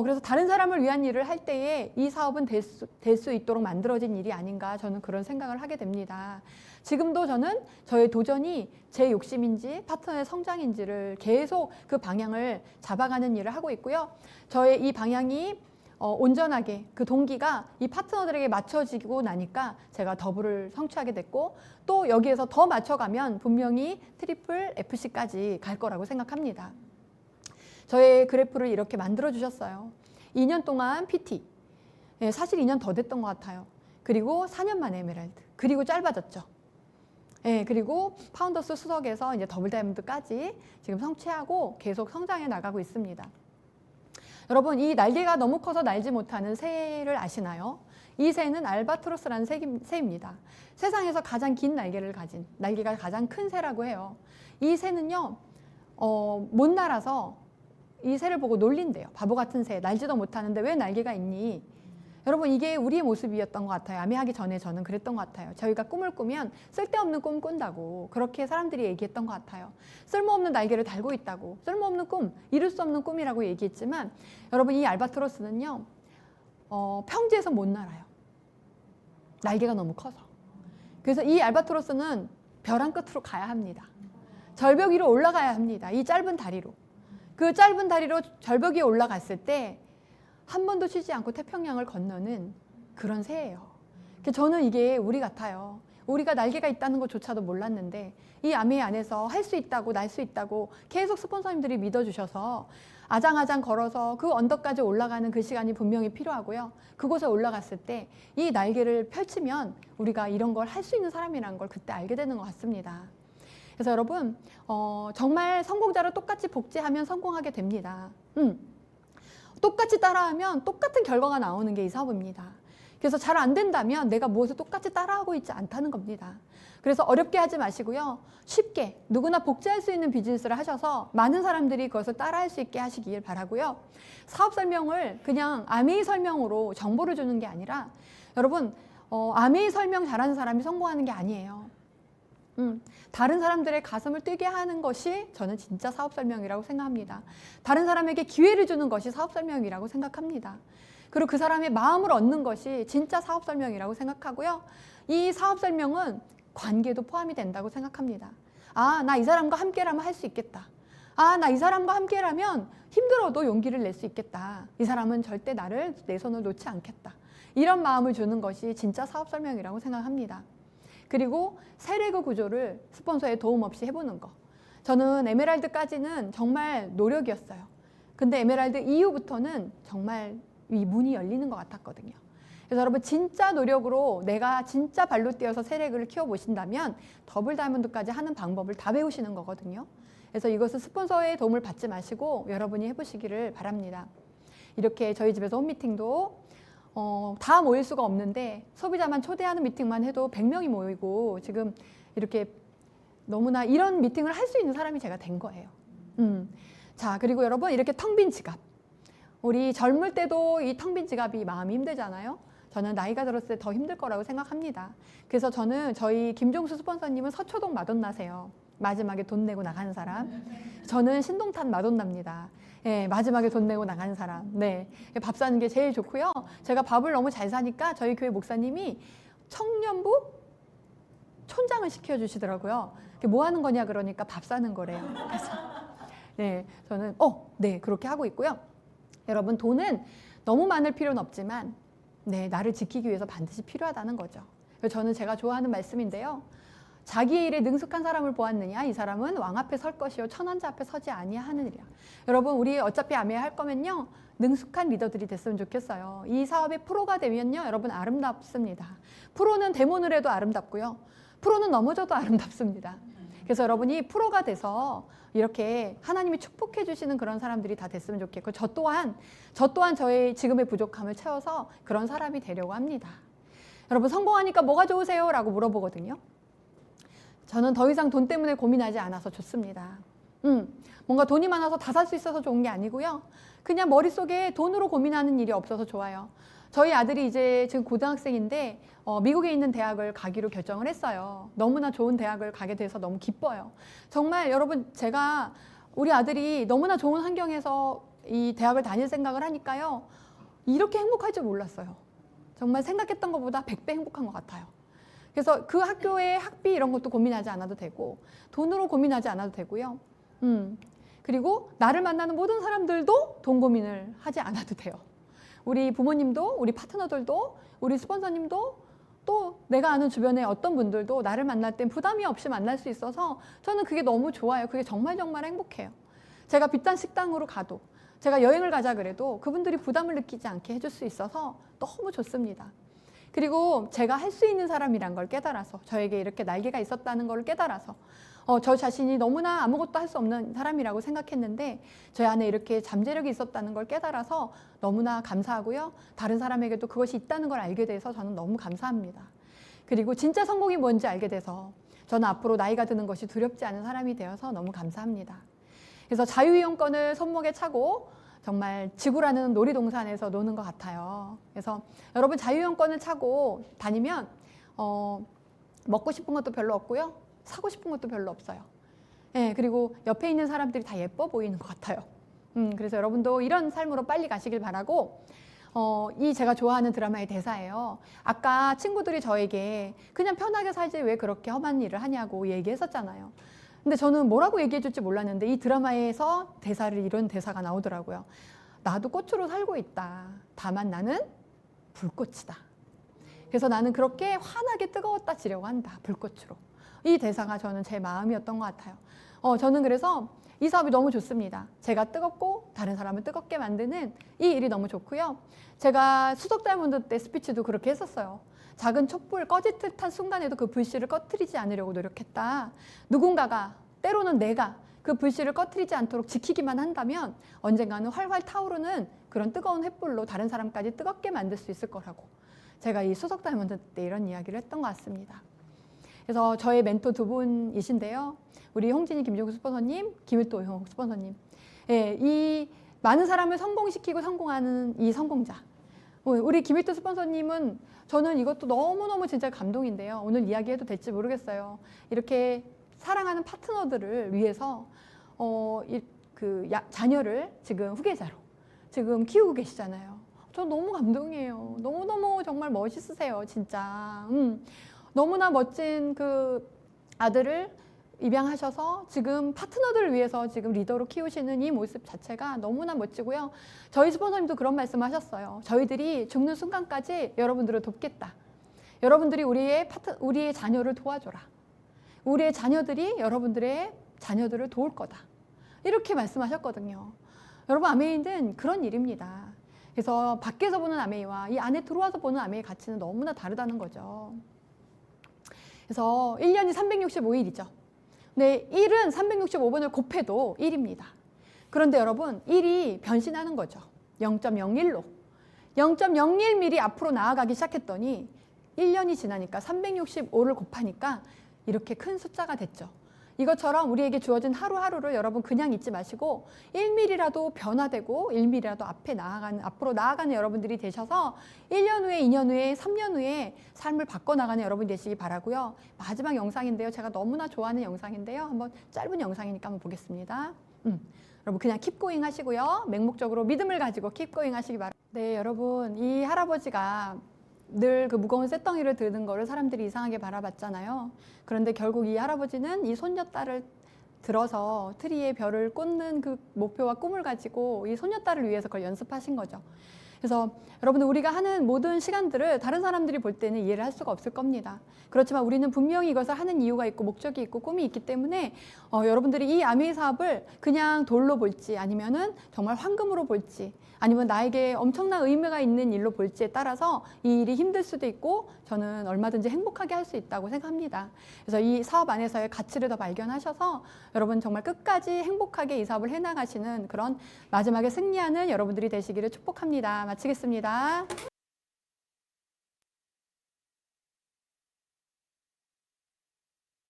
그래서 다른 사람을 위한 일을 할 때에 이 사업은 될 수 있도록 만들어진 일이 아닌가 저는 그런 생각을 하게 됩니다. 지금도 저는 저의 도전이 제 욕심인지 파트너의 성장인지를 계속 그 방향을 잡아가는 일을 하고 있고요. 저의 이 방향이 온전하게 그 동기가 이 파트너들에게 맞춰지고 나니까 제가 더블을 성취하게 됐고 또 여기에서 더 맞춰가면 분명히 트리플 FC까지 갈 거라고 생각합니다. 저의 그래프를 이렇게 만들어 주셨어요. 2년 동안 PT, 사실 2년 더 됐던 것 같아요. 그리고 4년 만에 에메랄드, 그리고 짧아졌죠. 그리고 파운더스 수석에서 이제 더블 다이아몬드까지 지금 성취하고 계속 성장해 나가고 있습니다. 여러분, 이 날개가 너무 커서 날지 못하는 새를 아시나요? 이 새는 알바트로스라는 새입니다. 세상에서 가장 긴 날개를 가진, 날개가 가장 큰 새라고 해요. 이 새는요, 못 날아서 이 새를 보고 놀린대요. 바보 같은 새, 날지도 못하는데 왜 날개가 있니? 여러분, 이게 우리의 모습이었던 것 같아요. 아메하기 전에 저는 그랬던 것 같아요. 저희가 꿈을 꾸면 쓸데없는 꿈 꾼다고 그렇게 사람들이 얘기했던 것 같아요. 쓸모없는 날개를 달고 있다고, 쓸모없는 꿈, 이룰 수 없는 꿈이라고 얘기했지만 여러분, 이 알바트로스는요, 평지에서 못 날아요. 날개가 너무 커서. 그래서 이 알바트로스는 벼랑 끝으로 가야 합니다. 절벽 위로 올라가야 합니다. 이 짧은 다리로. 그 짧은 다리로 절벽 위에 올라갔을 때 한 번도 쉬지 않고 태평양을 건너는 그런 새예요. 저는 이게 우리 같아요. 우리가 날개가 있다는 것조차도 몰랐는데 이 아메 안에서 할 수 있다고, 날 수 있다고 계속 스폰서님들이 믿어주셔서 아장아장 걸어서 그 언덕까지 올라가는 그 시간이 분명히 필요하고요. 그곳에 올라갔을 때 이 날개를 펼치면 우리가 이런 걸 할 수 있는 사람이라는 걸 그때 알게 되는 것 같습니다. 그래서 여러분 정말 성공자를 똑같이 복제하면 성공하게 됩니다. 똑같이 따라하면 똑같은 결과가 나오는 게 이 사업입니다. 그래서 잘 안 된다면 내가 무엇을 똑같이 따라하고 있지 않다는 겁니다. 그래서 어렵게 하지 마시고요. 쉽게 누구나 복제할 수 있는 비즈니스를 하셔서 많은 사람들이 그것을 따라할 수 있게 하시길 바라고요. 사업 설명을 그냥 아메이 설명으로 정보를 주는 게 아니라 여러분 아메이 설명 잘하는 사람이 성공하는 게 아니에요. 다른 사람들의 가슴을 뛰게 하는 것이 저는 진짜 사업 설명이라고 생각합니다. 다른 사람에게 기회를 주는 것이 사업 설명이라고 생각합니다. 그리고 그 사람의 마음을 얻는 것이 진짜 사업 설명이라고 생각하고요. 이 사업 설명은 관계도 포함이 된다고 생각합니다. 아, 나 이 사람과 함께라면 할 수 있겠다. 아, 나 이 사람과 함께라면 힘들어도 용기를 낼 수 있겠다. 이 사람은 절대 내 손을 놓지 않겠다. 이런 마음을 주는 것이 진짜 사업 설명이라고 생각합니다. 그리고 세레그 구조를 스폰서의 도움 없이 해보는 거. 저는 에메랄드까지는 정말 노력이었어요. 근데 에메랄드 이후부터는 정말 이 문이 열리는 것 같았거든요. 그래서 여러분 진짜 노력으로 내가 진짜 발로 뛰어서 세레그를 키워보신다면 더블 다이아몬드까지 하는 방법을 다 배우시는 거거든요. 그래서 이것은 스폰서의 도움을 받지 마시고 여러분이 해보시기를 바랍니다. 이렇게 저희 집에서 홈미팅도 다 모일 수가 없는데 소비자만 초대하는 미팅만 해도 100명이 모이고 지금 이렇게 너무나 이런 미팅을 할 수 있는 사람이 제가 된 거예요. 자, 그리고 여러분 이렇게 텅 빈 지갑. 우리 젊을 때도 이 텅 빈 지갑이 마음이 힘들잖아요. 저는 나이가 들었을 때 더 힘들 거라고 생각합니다. 그래서 저는 저희 김종수 스폰서님은 서초동 마돈나세요. 마지막에 돈 내고 나가는 사람. 저는 신동탄 마돈나입니다. 예, 마지막에 돈 내고 나가는 사람. 네, 밥 사는 게 제일 좋고요. 제가 밥을 너무 잘 사니까 저희 교회 목사님이 청년부 촌장을 시켜주시더라고요. 뭐 하는 거냐 그러니까 밥 사는 거래요. 그래서 네, 저는 네, 그렇게 하고 있고요. 여러분 돈은 너무 많을 필요는 없지만 네, 나를 지키기 위해서 반드시 필요하다는 거죠. 저는 제가 좋아하는 말씀인데요. 자기의 일에 능숙한 사람을 보았느냐? 이 사람은 왕 앞에 설 것이요 천한자 앞에 서지 아니하느니라. 여러분 우리 어차피 아메 할 거면요. 능숙한 리더들이 됐으면 좋겠어요. 이 사업의 프로가 되면요. 여러분 아름답습니다. 프로는 데모를 해도 아름답고요. 프로는 넘어져도 아름답습니다. 그래서 여러분이 프로가 돼서 이렇게 하나님이 축복해 주시는 그런 사람들이 다 됐으면 좋겠고 저 또한 저의 지금의 부족함을 채워서 그런 사람이 되려고 합니다. 여러분 성공하니까 뭐가 좋으세요? 라고 물어보거든요. 저는 더 이상 돈 때문에 고민하지 않아서 좋습니다. 뭔가 돈이 많아서 다 살 수 있어서 좋은 게 아니고요. 그냥 머릿속에 돈으로 고민하는 일이 없어서 좋아요. 저희 아들이 이제 지금 고등학생인데 미국에 있는 대학을 가기로 결정을 했어요. 너무나 좋은 대학을 가게 돼서 너무 기뻐요. 정말 여러분 제가 우리 아들이 너무나 좋은 환경에서 이 대학을 다닐 생각을 하니까요. 이렇게 행복할 줄 몰랐어요. 정말 생각했던 것보다 100배 행복한 것 같아요. 그래서 그 학교의 학비 이런 것도 고민하지 않아도 되고 돈으로 고민하지 않아도 되고요. 그리고 나를 만나는 모든 사람들도 돈 고민을 하지 않아도 돼요. 우리 부모님도 우리 파트너들도 우리 스폰서님도 또 내가 아는 주변의 어떤 분들도 나를 만날 땐 부담이 없이 만날 수 있어서 저는 그게 너무 좋아요. 그게 정말 행복해요. 제가 비싼 식당으로 가도 제가 여행을 가자 그래도 그분들이 부담을 느끼지 않게 해줄 수 있어서 너무 좋습니다. 그리고 제가 할 수 있는 사람이란 걸 깨달아서 저에게 이렇게 날개가 있었다는 걸 깨달아서 저 자신이 너무나 아무것도 할 수 없는 사람이라고 생각했는데 제 안에 이렇게 잠재력이 있었다는 걸 깨달아서 너무나 감사하고요. 다른 사람에게도 그것이 있다는 걸 알게 돼서 저는 너무 감사합니다. 그리고 진짜 성공이 뭔지 알게 돼서 저는 앞으로 나이가 드는 것이 두렵지 않은 사람이 되어서 너무 감사합니다. 그래서 자유이용권을 손목에 차고 정말 지구라는 놀이동산에서 노는 것 같아요. 그래서 여러분 자유이용권을 차고 다니면 먹고 싶은 것도 별로 없고요. 사고 싶은 것도 별로 없어요. 네, 그리고 옆에 있는 사람들이 다 예뻐 보이는 것 같아요. 그래서 여러분도 이런 삶으로 빨리 가시길 바라고 이 제가 좋아하는 드라마의 대사예요. 아까 친구들이 저에게 그냥 편하게 살지 왜 그렇게 험한 일을 하냐고 얘기했었잖아요. 근데 저는 뭐라고 얘기해 줄지 몰랐는데 이 드라마에서 이런 대사가 나오더라고요. 나도 꽃으로 살고 있다. 다만 나는 불꽃이다. 그래서 나는 그렇게 환하게 뜨거웠다 지려고 한다. 불꽃으로. 이 대사가 저는 제 마음이었던 것 같아요. 저는 그래서 이 사업이 너무 좋습니다. 제가 뜨겁고 다른 사람을 뜨겁게 만드는 이 일이 너무 좋고요. 제가 수석 다이아몬드 때 스피치도 그렇게 했었어요. 작은 촛불 꺼질 듯한 순간에도 그 불씨를 꺼트리지 않으려고 노력했다. 누군가가, 때로는 내가 그 불씨를 꺼트리지 않도록 지키기만 한다면 언젠가는 활활 타오르는 그런 뜨거운 횃불로 다른 사람까지 뜨겁게 만들 수 있을 거라고. 제가 이 수석 다이아몬드 때 이런 이야기를 했던 것 같습니다. 그래서 저의 멘토 두 분이신데요. 우리 홍진희, 김종국 스폰서님, 김일도 스폰서님. 예, 이 많은 사람을 성공시키고 성공하는 이 성공자. 우리 김일도 스폰서님은 저는 이것도 너무너무 진짜 감동인데요. 오늘 이야기해도 될지 모르겠어요. 이렇게 사랑하는 파트너들을 위해서 자녀를 지금 후계자로 지금 키우고 계시잖아요. 저 너무 감동이에요. 너무너무 정말 멋있으세요, 진짜. 너무나 멋진 그 아들을 입양하셔서 지금 파트너들을 위해서 지금 리더로 키우시는 이 모습 자체가 너무나 멋지고요. 저희 스폰서님도 그런 말씀 하셨어요. 저희들이 죽는 순간까지 여러분들을 돕겠다. 여러분들이 우리의 자녀를 도와줘라. 우리의 자녀들이 여러분들의 자녀들을 도울 거다. 이렇게 말씀하셨거든요. 여러분, 아메이는 그런 일입니다. 그래서 밖에서 보는 아메이와 이 안에 들어와서 보는 아메이의 가치는 너무나 다르다는 거죠. 그래서 1년이 365일이죠. 근데 1은 365번을 곱해도 1입니다. 그런데 여러분, 1이 변신하는 거죠. 0.01로. 0.01mm 앞으로 나아가기 시작했더니 1년이 지나니까 365를 곱하니까 이렇게 큰 숫자가 됐죠. 이것처럼 우리에게 주어진 하루하루를 여러분 그냥 잊지 마시고 1mm라도 변화되고 1mm라도 앞으로 나아가는 여러분들이 되셔서 1년 후에, 2년 후에, 3년 후에 삶을 바꿔나가는 여러분이 되시기 바라고요. 마지막 영상인데요. 제가 너무나 좋아하는 영상인데요. 한번 짧은 영상이니까 한번 보겠습니다. 여러분 그냥 킵고잉 하시고요. 맹목적으로 믿음을 가지고 킵고잉 하시기 바랍니다. 네, 여러분 이 할아버지가 늘 그 무거운 쇳덩이를 드는 거를 사람들이 이상하게 바라봤잖아요. 그런데 결국 이 할아버지는 이 손녀딸을 들어서 트리에 별을 꽂는 그 목표와 꿈을 가지고 이 손녀딸을 위해서 그걸 연습하신 거죠. 그래서 여러분들 우리가 하는 모든 시간들을 다른 사람들이 볼 때는 이해를 할 수가 없을 겁니다. 그렇지만 우리는 분명히 이것을 하는 이유가 있고 목적이 있고 꿈이 있기 때문에 여러분들이 이 아메이 사업을 그냥 돌로 볼지 아니면은 정말 황금으로 볼지 아니면 나에게 엄청난 의미가 있는 일로 볼지에 따라서 이 일이 힘들 수도 있고 저는 얼마든지 행복하게 할 수 있다고 생각합니다. 그래서 이 사업 안에서의 가치를 더 발견하셔서 여러분 정말 끝까지 행복하게 이 사업을 해나가시는 그런 마지막에 승리하는 여러분들이 되시기를 축복합니다. 마치겠습니다.